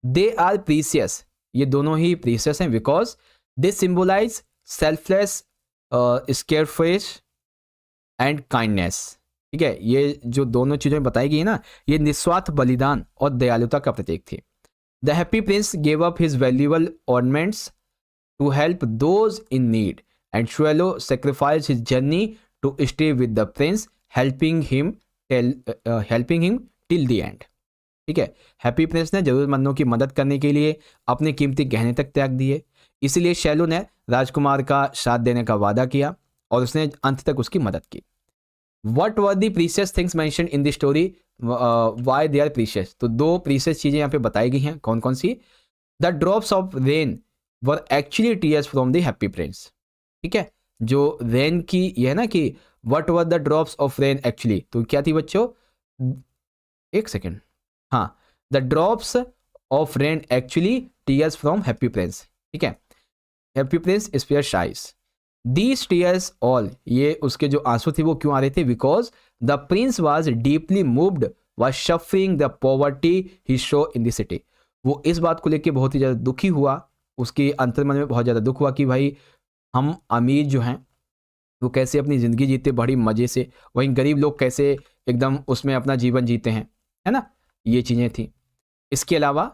दे आर प्रीसियस, ये दोनों ही प्रीसियस हैं because they symbolize selfless, sacrifice and kindness. ठीक है, ये जो दोनों चीजें बताई गई है ना, ये निस्वार्थ बलिदान और दयालुता का प्रतीक थी। The happy prince gave up his valuable ornaments to help those in need and swallow sacrifice his journey to stay with the prince helping him till the end. ठीक है, हैप्पी प्रिंस ने जरूरतमंदों की मदद करने के लिए अपने कीमती गहने तक त्याग दिए, इसलिए शैलो ने राजकुमार का साथ देने का वादा किया और उसने अंत तक उसकी मदद की। What were the precious things mentioned in the story, why they are precious? तो दो प्रीशियस चीजें यहाँ पे बताई गई हैं, कौन कौन सी? The drops of rain were actually tears from the happy prince. ठीक है, जो रेन की ये है ना कि what were the drops of rain actually, तो क्या थी बच्चों? एक सेकेंड, हाँ, the drops of rain actually tears from happy prince. ठीक है, happy prince sapphire eyes these tears all, ये उसके जो आंसू थे वो क्यों आ रहे थे? Because the Prince was deeply moved was suffering the poverty he show in the city. वो इस बात को लेकर बहुत ही ज़्यादा दुखी हुआ, उसके अंतर्मन में बहुत ज़्यादा दुख हुआ कि भाई हम अमीर जो हैं वो कैसे अपनी ज़िंदगी जीते बड़ी मज़े से, वहीं गरीब लोग कैसे एकदम उसमें अपना जीवन जीते हैं, है ना, ये चीज़ें थी। इसके अलावा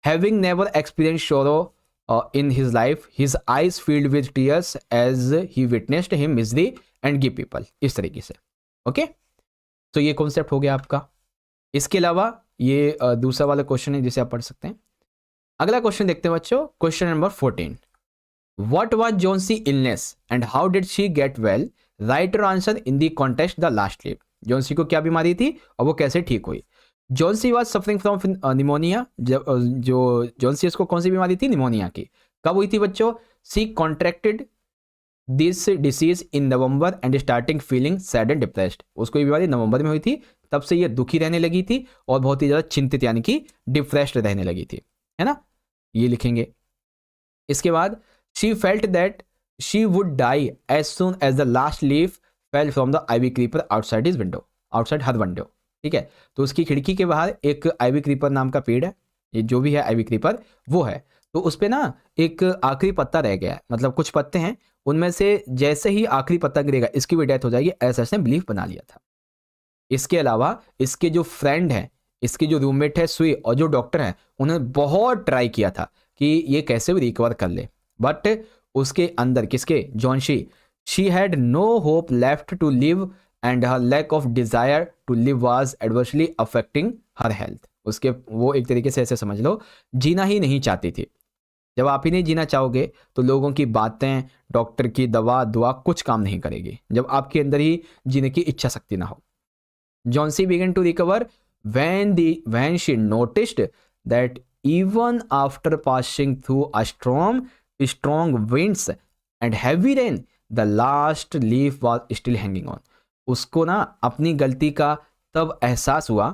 having never experience sorrow in his life, his eyes filled with tears as he witnessed him misery and give people, इस तरीके से। ओके, तो ये कॉन्सेप्ट हो गया आपका। इसके अलावा ये दूसरा वाला क्वेश्चन है जिसे आप पढ़ सकते हैं। अगला क्वेश्चन देखते हैं बच्चों, question number 14। What was Johnsy illness and how did she get well? Write your answer in the context the last leaf. Johnsy को क्या बीमारी थी और वो कैसे ठीक हुई? Johnsy was suffering from pneumonia. जो जॉन्सी उसको कौन सी बीमारी थी? निमोनिया की। कब हुई थी बच्चों? She contracted this disease in November and starting feeling sad and depressed. उसको ये बीमारी नवंबर में हुई थी, तब से ये दुखी रहने लगी थी और बहुत ही ज़्यादा चिंतित यानी कि डिप्रेस्ड रहने लगी थी, है ना, ये लिखेंगे। इसके बाद she felt that she would die as soon as the last leaf fell from the ivy creeper outside his window, outside her window. ठीक है, तो उसकी खिड़की के बाहर एक आइवी क्रीपर नाम का पेड़ है, ये जो भी है आइवी क्रीपर वो है, तो उस पर ना एक आखिरी पत्ता रह गया है, मतलब कुछ पत्ते हैं उनमें से जैसे ही आखिरी पत्ता गिरेगा इसकी भी डेथ हो जाएगी, ऐसा इसने बिलीव बना लिया था। इसके अलावा इसके जो फ्रेंड है, इसके जो रूममेट है सुई और जो डॉक्टर है, उन्होंने बहुत ट्राई किया था कि ये कैसे भी रिकवर कर ले, बट उसके अंदर किसके? Johnsy, she had no hope left to live and her lack of desire to live was adversely affecting her health. उसके वो एक तरीके से ऐसे समझ लो जीना ही नहीं चाहती थी। जब आप ही नहीं जीना चाहोगे तो लोगों की बातें, डॉक्टर की दवा दुआ कुछ काम नहीं करेगी, जब आपके अंदर ही जीने की इच्छा शक्ति ना हो। Johnsy began to recover when she noticed that even after passing through a strong winds and heavy rain, the last leaf was still hanging on. उसको ना अपनी गलती का तब एहसास हुआ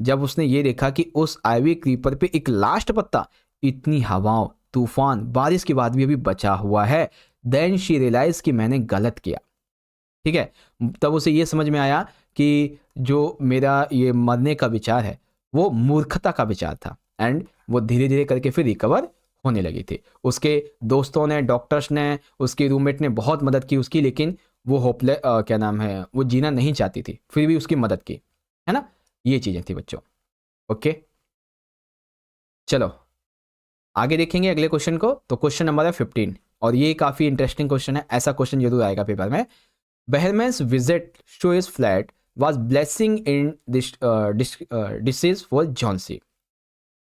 जब उसने ये देखा कि उस आइवी क्रीपर पे एक लास्ट पत्ता इतनी हवाओं, तूफान, बारिश के बाद भी अभी बचा हुआ है। देन शी रियलाइज कि मैंने गलत किया। ठीक है, तब उसे ये समझ में आया कि जो मेरा ये मरने का विचार है वो मूर्खता का विचार था, एंड वो धीरे धीरे करके फिर रिकवर होने लगी थी। उसके दोस्तों ने, डॉक्टर्स ने, उसकी रूममेट ने बहुत मदद की उसकी, लेकिन वो क्या नाम है, वो जीना नहीं चाहती थी, फिर भी उसकी मदद की, है ना। ये चीज़ें थी बच्चों। ओके, चलो आगे देखेंगे अगले क्वेश्चन को। तो क्वेश्चन नंबर है 15, और ये काफ़ी इंटरेस्टिंग क्वेश्चन है, ऐसा क्वेश्चन जरूर आएगा पेपर में। Behrman's visit to his flat was blessing in dishes for Johnsy.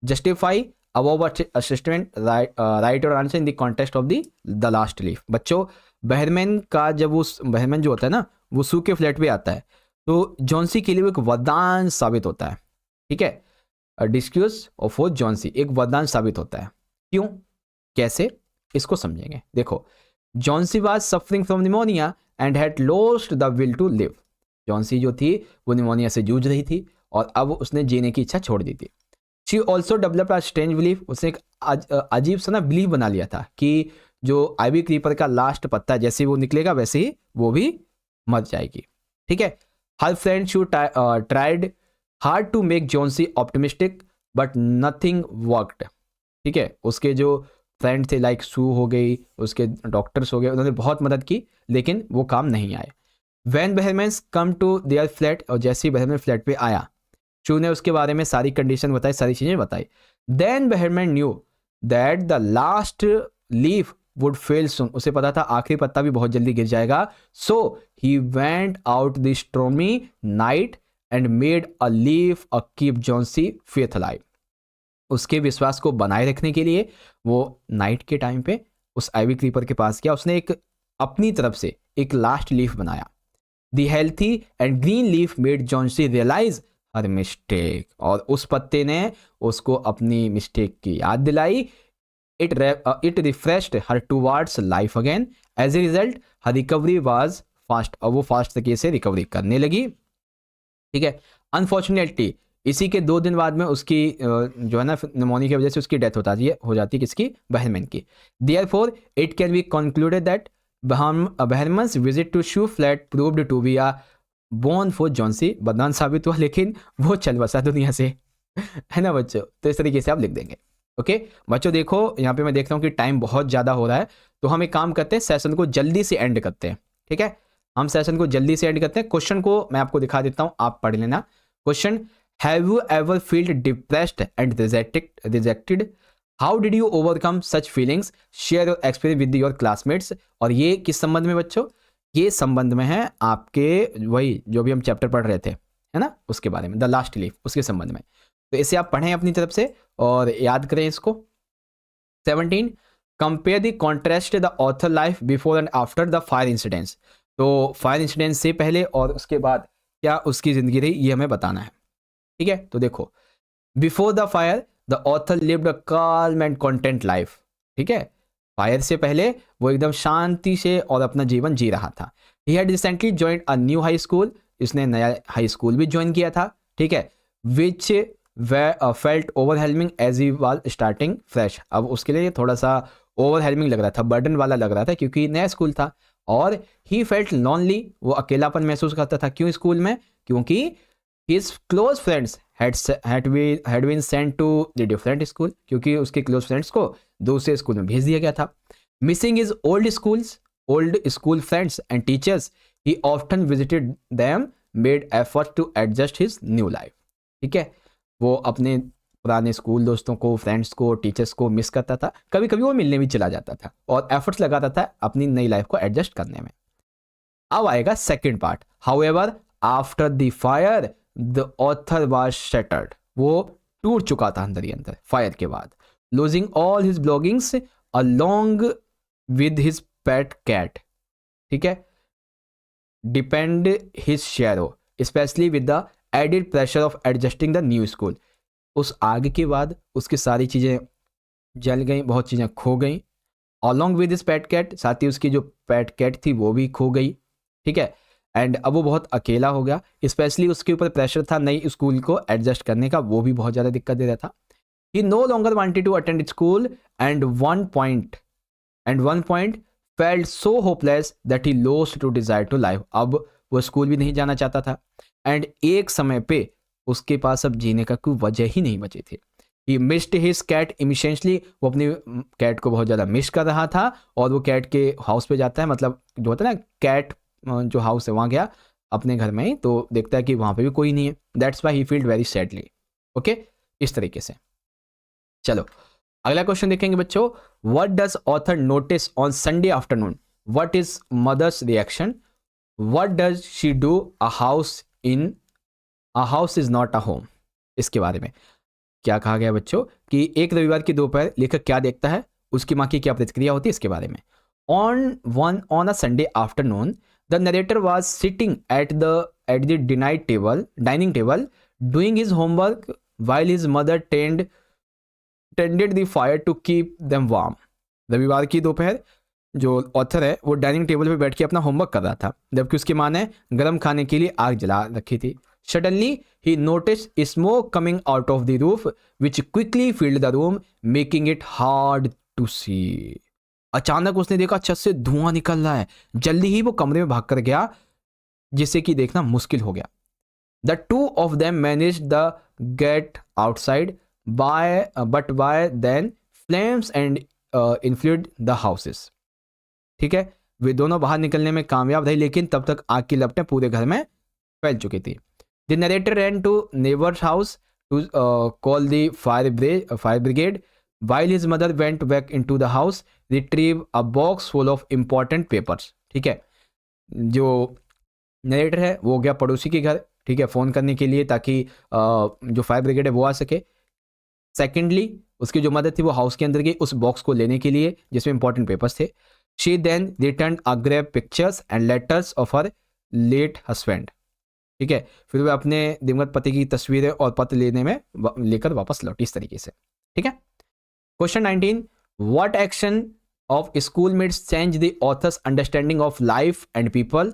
Justify above assistant right or answer in the context of the last leaf. बच्चों, बहरमैन का जब वो बहरमैन जो होता है ना, वो सू के फ्लैट पे आता है, तो जॉन्सी के लिए वो एक वरदान साबित होता है। ठीक है, डिस्क्यूज ऑफ फॉर जॉन्सी एक वरदान साबित होता है। क्यों, कैसे, इसको समझेंगे। देखो, Johnsy was suffering from pneumonia and had lost the will to live. Johnsy जो थी वो निमोनिया से जूझ रही थी और अब उसने जीने की इच्छा छोड़ दी थी। She also develop a strange belief, उसने एक अजीब सा ना बिलीफ बना लिया था कि जो आईवी क्रीपर का लास्ट पत्ता जैसे वो निकलेगा वैसे ही वो भी मर जाएगी। ठीक है, her friend Sue tried hard to make Johnsy optimistic but nothing worked. ठीक है, उसके जो फ्रेंड थे लाइक सू हो गई, उसके डॉक्टर्स हो गए, उन्होंने बहुत मदद की लेकिन वो काम नहीं आए। When Behrman come to their flat, और जैसे ही बहरमैन फ्लैट पे आया, शू ने उसके बारे में सारी कंडीशन बताई, सारी चीज़ें बताई। Then Behrman knew that the last leaf would fall soon, उसे पता था आखिरी पत्ता भी बहुत जल्दी गिर जाएगा। So he went out the stormy night and made a leaf a keep Johnsy faith alive. उसके विश्वास को बनाए रखने के लिए वो नाइट के टाइम पे उस आईवी क्रीपर के पास गया, उसने एक अपनी तरफ से एक लास्ट लीफ बनाया। The healthy and green leaf made Johnsy realise her mistake, और उस पत्ते ने उसको अपनी मिस्टेक की याद दिलाई। It refreshed her towards life again. As a result her recovery was fast, और वो फास्ट तरीके से रिकवरी करने लगी। ठीक है, अनफॉर्चुनेटली इसी के 2 दिन बाद में उसकी जो है ना निमोनिया की वजह से उसकी डेथ हो जाती है किसकी, बहरमैन की। Therefore it can be concluded that Behrman's visit to Sue flat proved to be a boon for Johnsy, बदनाम साबित हुआ लेकिन वो चल बसा दुनिया से। है ना बच्चों, तो इस तरीके से आप लिख देंगे। ओके बच्चों, देखो यहाँ पे मैं देख रहा हूँ कि टाइम बहुत ज़्यादा हो रहा है, तो हम एक काम करते हैं, सेशन को जल्दी से एंड करते हैं। ठीक है, हम सेशन को जल्दी से एंड करते हैं। क्वेश्चन को मैं आपको दिखा देता हूँ, आप पढ़ लेना। Question, have you ever field depressed and rejected? How did you overcome such feelings? Share your experience with your classmates. और ये किस संबंध में बच्चों, ये संबंध में है आपके वही जो भी हम चैप्टर पढ़ रहे थे, है ना, उसके बारे में, द लास्ट लीफ, उसके संबंध में। तो इसे आप पढ़ें अपनी तरफ से और याद करें इसको। 17, compare the contrast the author life before and after the fire incidents. तो फायर इंसिडेंट से पहले और उसके बाद क्या उसकी जिंदगी रही, ये हमें बताना है। ठीक है, तो देखो, before the fire the author lived a calm and content life. ठीक है, फायर से पहले वो एकदम शांति से और अपना जीवन जी रहा था। He had recently joined a new high school, इसने नया हाई स्कूल भी ज्वाइन किया था। ठीक है, which felt overwhelming as he was starting fresh. अब उसके लिए थोड़ा सा ओवरहेलमिंग लग रहा था, बर्डन वाला लग रहा था क्योंकि नया स्कूल था। और ही फेल्ट लॉनली, वो अकेलापन महसूस करता था। क्यों स्कूल में, क्योंकि his close friends had been sent to the different school, क्योंकि उसके क्लोज फ्रेंड्स को दूसरे स्कूल में भेज दिया गया था। Missing his old school friends and teachers, he often visited them, made efforts to adjust his new life। ठीक है, वो अपने पुराने स्कूल दोस्तों को, फ्रेंड्स को, टीचर्स को मिस करता था, कभी कभी वो मिलने भी चला जाता था और एफर्ट्स लगाता था अपनी नई लाइफ को एडजस्ट करने में। अब आएगा second part. However after the fire the author was shattered, वो टूट चुका था अंदर ही अंदर फायर के बाद। Losing all his belongings along with his pet cat. ठीक है, deepened his sorrow especially with the added pressure of adjusting the new school. उस आग के बाद उसकी सारी चीज़ें जल गई, बहुत चीज़ें खो गई। Along with his pet cat, साथ ही उसकी जो पेट कैट थी वो भी खो गई। ठीक है, एंड अब वो बहुत अकेला हो गया, स्पेशली उसके ऊपर प्रेशर था नई स्कूल को एडजस्ट करने का, वो भी बहुत ज़्यादा दिक्कत दे रहा था। He no longer wanted to attend school and one point felt so hopeless that he lost to desire to life. अब वो स्कूल भी नहीं जाना चाहता था एंड एक समय पे उसके पास अब जीने का कोई वजह ही नहीं बची थी। ही मिस्ड हिज कैट इमिशेंशली, वो अपनी कैट को बहुत ज़्यादा मिस कर रहा था, और वो कैट के हाउस पे जाता है, मतलब जो होता है ना कैट जो हाउस है वहाँ गया अपने घर में ही, तो देखता है कि वहाँ पे भी कोई नहीं है, that's why he feeled very sadly. Okay, इस तरीके से। चलो अगला क्वेश्चन देखेंगे बच्चों, what does author notice on Sunday afternoon, what is mother's reaction, what does she do, a house is not a home. इसके बारे में क्या कहा गया बच्चों कि एक रविवार की दोपहर लेखक क्या देखता है, उसकी माँ की क्या प्रतिक्रिया होती है, इसके बारे में। On a Sunday afternoon the narrator was sitting at the dining table doing his homework while his mother tended the fire to keep them warm। रविवार की दोपहर जो ऑथर है वो डाइनिंग टेबल पे बैठ के अपना होमवर्क कर रहा था, जबकि उसकी माँ ने गर्म खाने के लिए आग जला रखी थी। Suddenly he noticed smoke coming out of the roof which quickly filled the room making it hard to see। अचानक उसने देखा छत से धुआं निकल रहा है, जल्दी ही वो कमरे में भाग कर गया जिसे कि देखना मुश्किल हो गया। The two of them managed to get outside but by then flames and inflamed the houses। ठीक है, वे दोनों बाहर निकलने में कामयाब रहे, लेकिन तब तक आग की लपटें पूरे घर में फैल चुकी थी। The narrator ran to neighbor's house to call the fire brigade while his mother went back into the house retrieve a box full of important papers। ठीक है, जो नरेटर है वो गया पड़ोसी के घर, ठीक है, फ़ोन करने के लिए ताकि जो फायर ब्रिगेड है वो आ सके। सेकेंडली उसकी जो मदद थी वो हाउस के अंदर गई उस बॉक्स को लेने के लिए जिसमें इंपॉर्टेंट पेपर्स थे। She then return a grab pictures and letters of her late husband. ठीक है, फिर वह अपने दिवंगत पति की तस्वीरें और पत्र लेकर वापस लौटी इस तरीके से। ठीक है, question 19, what action of schoolmates change the author's understanding of life and people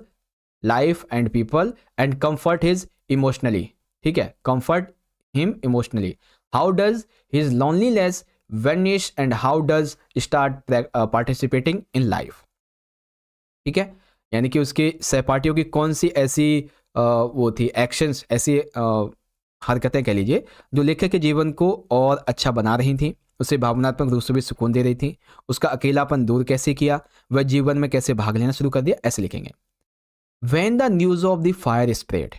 and comfort his emotionally। ठीक है, comfort him emotionally। how does his loneliness vanish and how does start participating in life। ठीक है, यानी कि उसके सहपाठियों की कौन सी ऐसी वो थी एक्शंस, ऐसी हरकतें कह लीजिए जो लेखक के जीवन को और अच्छा बना रही थी, उसे भावनात्मक रूप से भी सुकून दे रही थी, उसका अकेलापन दूर कैसे किया, वह जीवन में कैसे भाग लेना शुरू कर दिया, ऐसे लिखेंगे। When the news of the fire spread,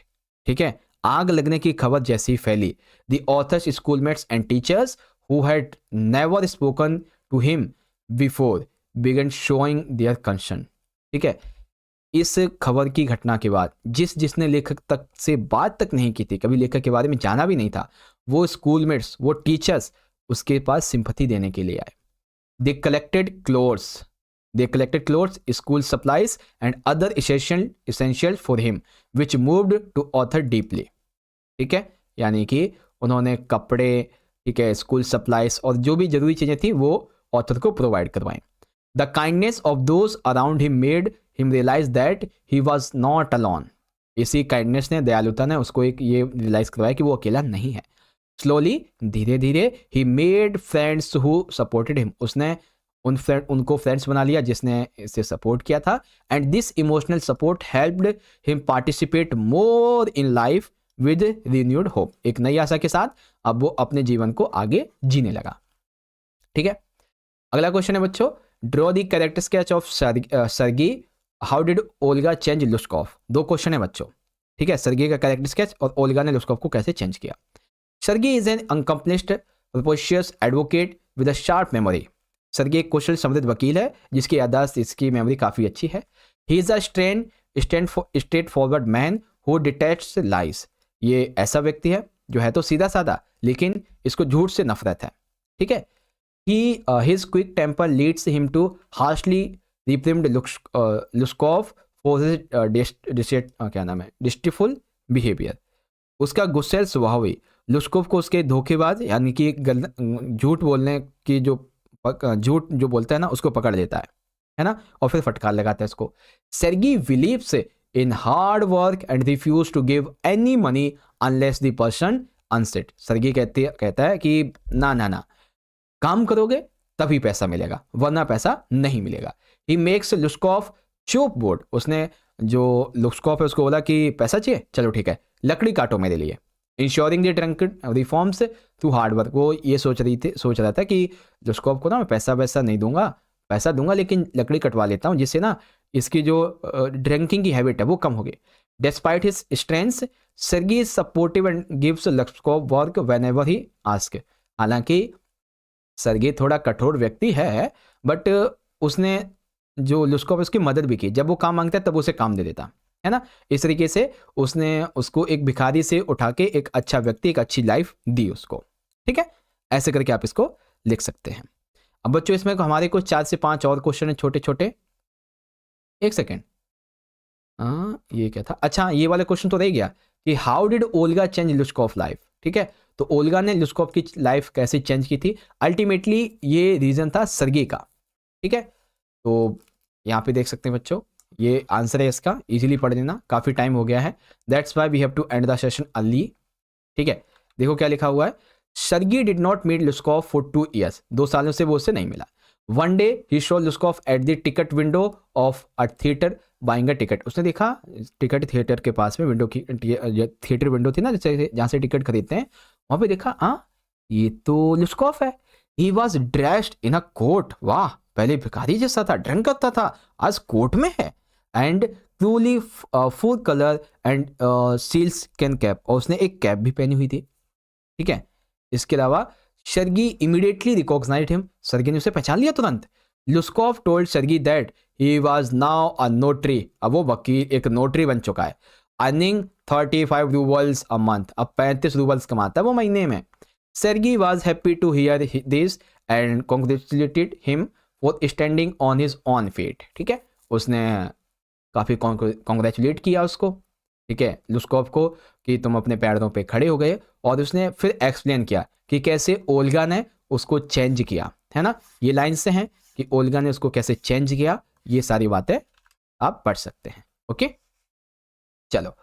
ठीक है, आग लगने की खबर जैसी फैली, the author's schoolmates and teachers who had never spoken to him before began showing their concern। ठीक है, इस खबर की घटना के बाद जिसने लेखक तक से बात तक नहीं की थी, कभी लेखक के बारे में जाना भी नहीं था, वो स्कूलमेट्स, वो टीचर्स उसके पास सिंपैथी देने के लिए आए। They collected clothes, school supplies and other essentials for him which moved to author deeply। ठीक है, यानी कि उन्होंने कपड़े, ठीक है, स्कूल सप्लाइज और जो भी जरूरी चीज़ें थी वो ऑथर को प्रोवाइड करवाएं। The kindness of those around him made him realise that he was not alone. इसी काइंडनेस ने, दयालुता ने उसको एक ये रियलाइज करवाया कि वो अकेला नहीं है। स्लोली, धीरे धीरे, he made friends who supported him. उसने उनको फ्रेंड्स बना लिया जिसने इसे सपोर्ट किया था। And this emotional support helped him participate more in life with renewed hope. एक नई आशा के साथ अब वो अपने जीवन को आगे जीने लगा। ठीक है, अगला क्वेश्चन है बच्चों, draw the character sketch of Sergei, how did Olga change Lushkoff. दो क्वेश्चन है बच्चों। ठीक है, सर्गी का कैरेक्टर स्केच और ओल्गा ने लुस्कॉफ को कैसे चेंज किया। Sergei is an accomplished prosperous advocate with a sharp memory. Sergei एक कुशल समृद्ध वकील है जिसकी याददाश्त, इसकी मेमोरी काफ़ी अच्छी है। He is a straight forward man who detects lies. ये ऐसा व्यक्ति है जो है तो सीधा साधा लेकिन इसको झूठ से नफरत है। ठीक है, his quick temper leads him to harshly reprimand Lushkoff for deceitful behaviour. उसका गुस्सैल स्वभाव ही लुस्कॉफ को उसके धोखेबाज यानी कि झूठ बोलने की झूठ जो बोलता है ना उसको पकड़ लेता है ना, और फिर फटकार लगाता है इसको। Sergei believes in hard work and refuse to give any money unless the person earns it. Sergei कहता है कि ना काम करोगे तभी पैसा मिलेगा वरना पैसा नहीं मिलेगा। ही मेक्स लुस्कॉफ चोप बोर्ड। उसने जो लुस्कॉफ है उसको बोला कि पैसा चाहिए, चलो ठीक है लकड़ी काटो मेरे लिए। Ensuring the drunken reforms through hard work. वो ये सोच रहा था कि लुश्कोव को ना मैं पैसा नहीं दूंगा, पैसा दूंगा लेकिन लकड़ी कटवा लेता हूँ, जिससे ना इसकी जो ड्रिंकिंग की हैबिट है वो कम हो गई। Despite his strengths Sergei is supportive and gives Lushkoff work whenever he ask. हालांकि सर्गी थोड़ा कठोर व्यक्ति है, बट उसने जो लुश्कोव उसकी मदद भी की, जब वो काम मांगता है तब उसे काम दे देता है ना। इस तरीके से उसने उसको एक भिखारी से उठा के एक अच्छा व्यक्ति, एक अच्छी लाइफ दी उसको। ठीक है, ऐसे करके आप इसको लिख सकते हैं। अब बच्चों इसमें हमारे को 4 से 5 और क्वेश्चन है छोटे छोटे। एक सेकेंड, ये क्या था, अच्छा ये वाला क्वेश्चन तो रह गया कि how did Olga change Lushkoff life. ठीक है, तो ओल्गा ने लुश्कोव की लाइफ कैसे चेंज की थी। अल्टीमेटली ये रीजन था सर्गी का। ठीक है, तो यहाँ पे देख सकते हैं बच्चों, ये आंसर है इसका, इजीली पढ़ लेना, काफी टाइम हो गया है, that's why we have to end the session early. ठीक है, देखो क्या लिखा हुआ है, Sergei did not meet Lushkoff for 2 years, 2 सालों से वो उससे नहीं मिला। One day he saw Lushkoff at the ticket window of a theatre buying a ticket. उसने देखा टिकट थिएटर के पास में विंडो की, थिएटर विंडो थी ना जैसे जहाँ से टिकट खरीदते हैं, वहां पे देखा ये तो लुश्कोव है। He was dressed in a coat, वाह, पहले भिखारी जैसा था, ड्रिंक करता था, आज कोट में है, and truly full colour and seals can cap, और उसने एक कैप भी पहनी हुई थी। ठीक है, इसके अलावा Sergei immediately recognised him, Sergei ने उसे पहचान लिया तुरंत। Lushkoff told Sergei that he was now a notary, अब वो वकील, एक नोटरी बन चुका है, अर्निंग 35 रूबल्स अ मंथ, अब 35 रूबल्स कमाता है वो महीने में। Sergei was happy to hear this and congratulated him for standing on his own feet. ठीक है, उसने काफ़ी कॉन्ग्रेचुलेट किया उसको, ठीक है, लुश्कोव को, कि तुम अपने पैरों पे खड़े हो गए, और उसने फिर एक्सप्लेन किया कि कैसे ओल्गा ने उसको चेंज किया, है ना। ये लाइन से हैं कि ओल्गा ने उसको कैसे चेंज किया, ये सारी बातें आप पढ़ सकते हैं। ओके, चलो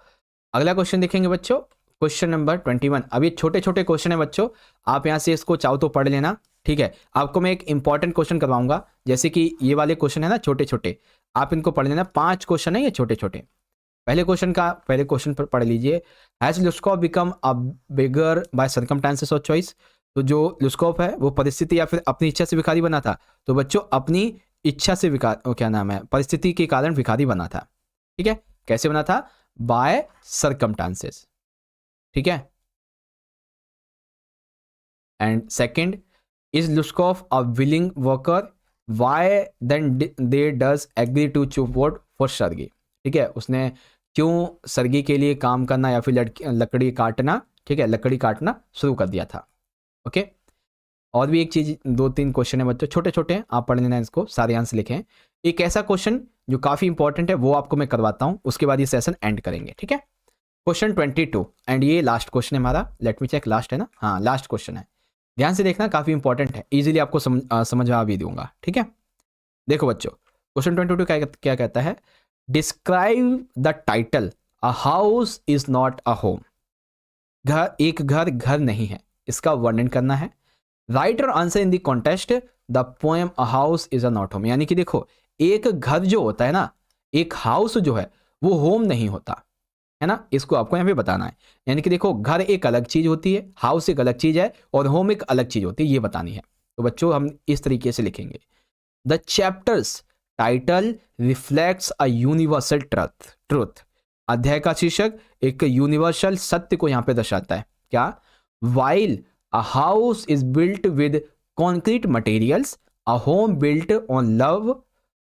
अगला क्वेश्चन देखेंगे बच्चों, क्वेश्चन नंबर 21। अब ये छोटे छोटे क्वेश्चन है बच्चों, आप यहाँ से इसको चाहो तो पढ़ लेना। ठीक है, आपको मैं एक इंपॉर्टेंट क्वेश्चन करवाऊंगा, जैसे कि ये वाले क्वेश्चन है ना छोटे छोटे, आप इनको पढ़ लेना। 5 क्वेश्चन है ये छोटे छोटे। पहले क्वेश्चन पर पढ़ लीजिए, has Luzhkov become a beggar by circumstances of choice. तो जो लुश्कोव है वो परिस्थिति या फिर अपनी इच्छा से भिखारी बना था, तो बच्चों अपनी इच्छा से क्या नाम है, परिस्थिति के कारण भिखारी बना था। ठीक है, कैसे बना था, बाय सर्कमस्टेंसेस। ठीक है, and second, is Luzhkov a willing worker, why then they does agree to vote for Sergei. ठीक है, उसने क्यों सर्गी के लिए काम करना या फिर लकड़ी काटना, ठीक है, लकड़ी काटना शुरू कर दिया था। ओके, और भी एक चीज, 2-3 क्वेश्चन है बच्चों छोटे छोटे, आप पढ़ लेना इसको, सारे आंसर लिखें। एक ऐसा क्वेश्चन जो काफी इंपॉर्टेंट है वो आपको मैं करवाता हूं, उसके बाद ये सेशन एंड करेंगे। ठीक है, क्वेश्चन 22, एंड ये लास्ट क्वेश्चन है हमारा, लेट मी चेक, लास्ट है ना, हाँ लास्ट क्वेश्चन है, ध्यान से देखना, काफी इंपॉर्टेंट है, इजीली आपको समझा भी दूंगा। ठीक है, देखो बच्चों, क्वेश्चन 22 क्या कहता है, describe the title a house is not a home. एक घर घर नहीं है, इसका वर्णन करना है। राइट और answer in the contest the poem a house is a not home. यानी कि देखो, एक घर जो होता है ना, एक हाउस जो है वो होम नहीं होता है ना, इसको आपको यहाँ पे बताना है। यानी कि देखो, घर एक अलग चीज होती है, हाउस एक अलग चीज है, और होम एक अलग चीज होती है, ये बतानी है। तो बच्चों हम इस तरीके से लिखेंगे, the chapters title reflects a universal truth. अध्याय का शीर्षक एक यूनिवर्सल सत्य को यहां पे दर्शाता है। क्या, while a house is built with concrete materials, a home built on love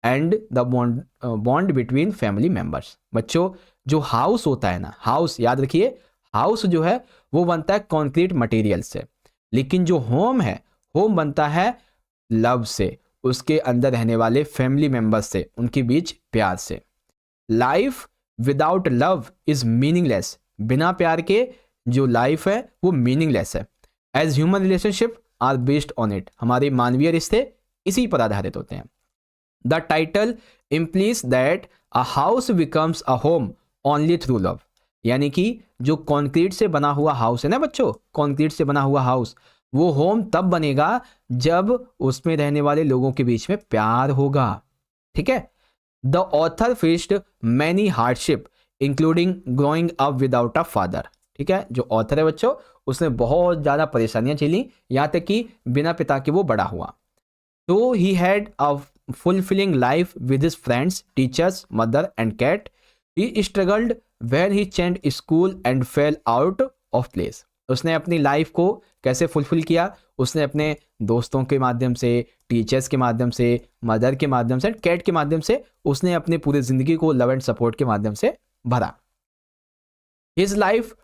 and the bond between family members. बच्चों, जो हाउस होता है ना, हाउस याद रखिए, हाउस जो है वो बनता है कॉन्क्रीट मटेरियल से, लेकिन जो होम है, होम बनता है लव से, उसके अंदर रहने वाले फैमिली मेंबर्स से, उनके बीच प्यार से। Life without love is meaningless, बिना प्यार के जो लाइफ है वो मीनिंगलेस है। As human relationship are based on it, हमारे मानवीय रिश्ते इसी पर आधारित होते हैं। The title implies that a house becomes a home only through love. यानी कि जो कंक्रीट से बना हुआ हाउस है ना बच्चों, कंक्रीट से बना हुआ हाउस वो होम तब बनेगा जब उसमें रहने वाले लोगों के बीच में प्यार होगा। ठीक है, the author faced many hardship including growing up without a father. ठीक है, जो ऑथर है बच्चों, उसने बहुत ज़्यादा परेशानियां झेली, यहाँ तक कि बिना पिता के वो बड़ा हुआ। तो he had a fulfilling life with his friends, teachers, mother and cat. He struggled when he changed school and fell out of place. उसने अपनी लाइफ को कैसे फुलफिल किया? उसने अपने दोस्तों के माध्यम से, टीचर्स के माध्यम से, मदर के माध्यम से, कैट के माध्यम से उसने अपनी पूरी जिंदगी को लव एंड सपोर्ट के माध्यम से भरा। His life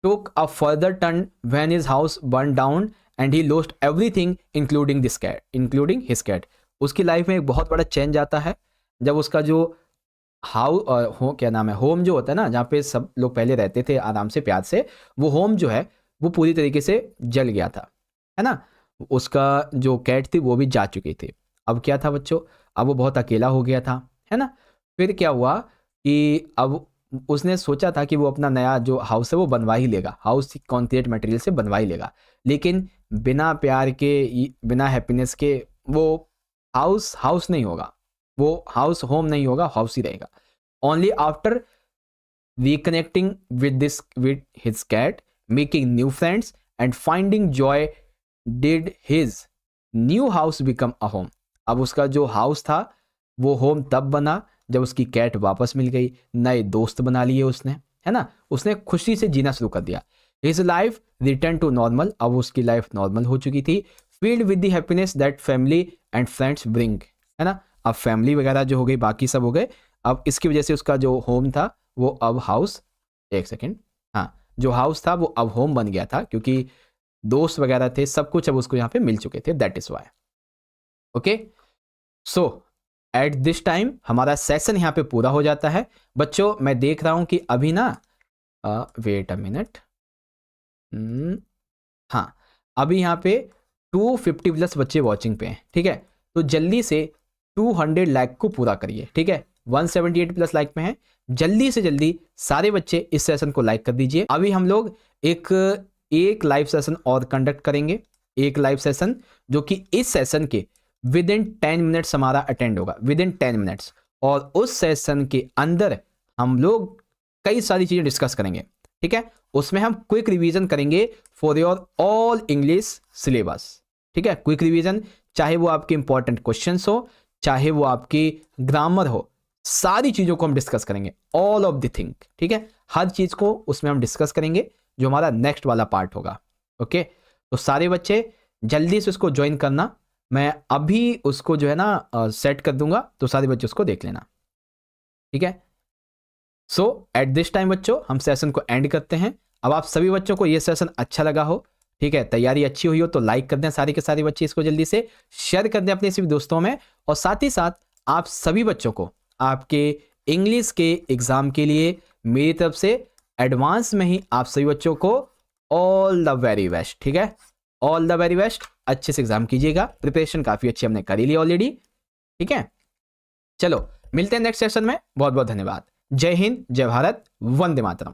took a further turn when his house burned down and he lost everything including his cat। उसकी लाइफ में एक बहुत बड़ा चेंज आता है जब उसका जो क्या नाम है, होम जो होता है ना, जहाँ पे सब लोग पहले रहते थे आराम से प्यार से, वो होम जो है वो पूरी तरीके से जल गया था, है ना। उसका जो कैट थी वो भी जा चुकी थी। अब क्या था बच्चों, अब वो बहुत अकेला हो गया था, है ना। फिर क्या हुआ कि अब उसने सोचा था कि वो अपना नया जो हाउस है वो बनवा ही लेगा, हाउस कंक्रीट मटेरियल से बनवा ही लेगा, लेकिन बिना प्यार के, बिना हैप्पीनेस के वो हाउस नहीं होगा, वो हाउस होम नहीं होगा, हाउस ही रहेगा। Only after reconnecting with his cat, making new friends and finding joy did his new house become a home. अब उसका जो हाउस था वो होम तब बना जब उसकी कैट वापस मिल गई, नए दोस्त बना लिए उसने, है ना। उसने खुशी से जीना शुरू कर दिया। His life return to normal. अब उसकी लाइफ नॉर्मल हो चुकी थी। Filled with the happiness that family and friends bring, है ना। अब फैमिली वगैरह जो हो गई, बाकी सब हो गए। अब इसकी वजह से उसका जो होम था वो अब हाउस, एक सेकेंड, हाँ, जो हाउस था वो अब होम बन गया था, क्योंकि दोस्त वगैरह थे, सब कुछ अब उसको यहाँ पे मिल चुके थे। That is why. Okay, so at this time हमारा सेशन यहाँ पे पूरा हो जाता है। बच्चों मैं देख रहा हूं कि अभी ना, वेट अ मिनट, हाँ, अभी यहाँ पे 250 प्लस बच्चे वॉचिंग पे हैं, ठीक है। तो जल्दी से 200 लाइक को पूरा करिए, ठीक है। 178 प्लस लाइक में है, जल्दी से जल्दी सारे बच्चे इस सेशन को लाइक कर दीजिए। अभी हम लोग एक लाइव सेशन और कंडक्ट करेंगे, एक लाइव सेशन जो कि इस सेशन के विद इन 10 मिनट्स हमारा अटेंड होगा, विद इन 10 मिनट्स। और उस सेशन के अंदर हम लोग कई सारी चीजें डिस्कस करेंगे, ठीक है। उसमें हम क्विक रिवीजन करेंगे for your all English syllabus, ठीक है। क्विक रिवीजन, चाहे वो आपके इंपॉर्टेंट क्वेश्चंस हो, चाहे वो आपकी ग्रामर हो, सारी चीजों को हम डिस्कस करेंगे, ऑल ऑफ द थिंग, ठीक है। हर चीज को उसमें हम डिस्कस करेंगे, जो हमारा नेक्स्ट वाला पार्ट होगा। ओके, तो सारे बच्चे जल्दी से उसको ज्वाइन करना। मैं अभी उसको जो है ना सेट कर दूंगा, तो सारे बच्चे उसको देख लेना, ठीक है। सो एट दिस टाइम बच्चों हम सेशन को एंड करते हैं। अब आप सभी बच्चों को ये सेशन अच्छा लगा हो, ठीक है, तैयारी अच्छी हुई हो, तो लाइक कर दें सारे के सारे बच्चे, इसको जल्दी से शेयर कर दें अपने सभी दोस्तों में। और साथ ही साथ आप सभी बच्चों को आपके इंग्लिश के एग्जाम के लिए मेरी तरफ से एडवांस में ही आप सभी बच्चों को ऑल द वेरी बेस्ट, ठीक है। ऑल द वेरी बेस्ट, अच्छे से एग्जाम कीजिएगा। प्रिपरेशन काफी अच्छी हमने करी ली ऑलरेडी, ठीक है। चलो मिलते हैं नेक्स्ट सेशन में। बहुत बहुत धन्यवाद। जय हिंद, जय भारत, वंदे मातरम।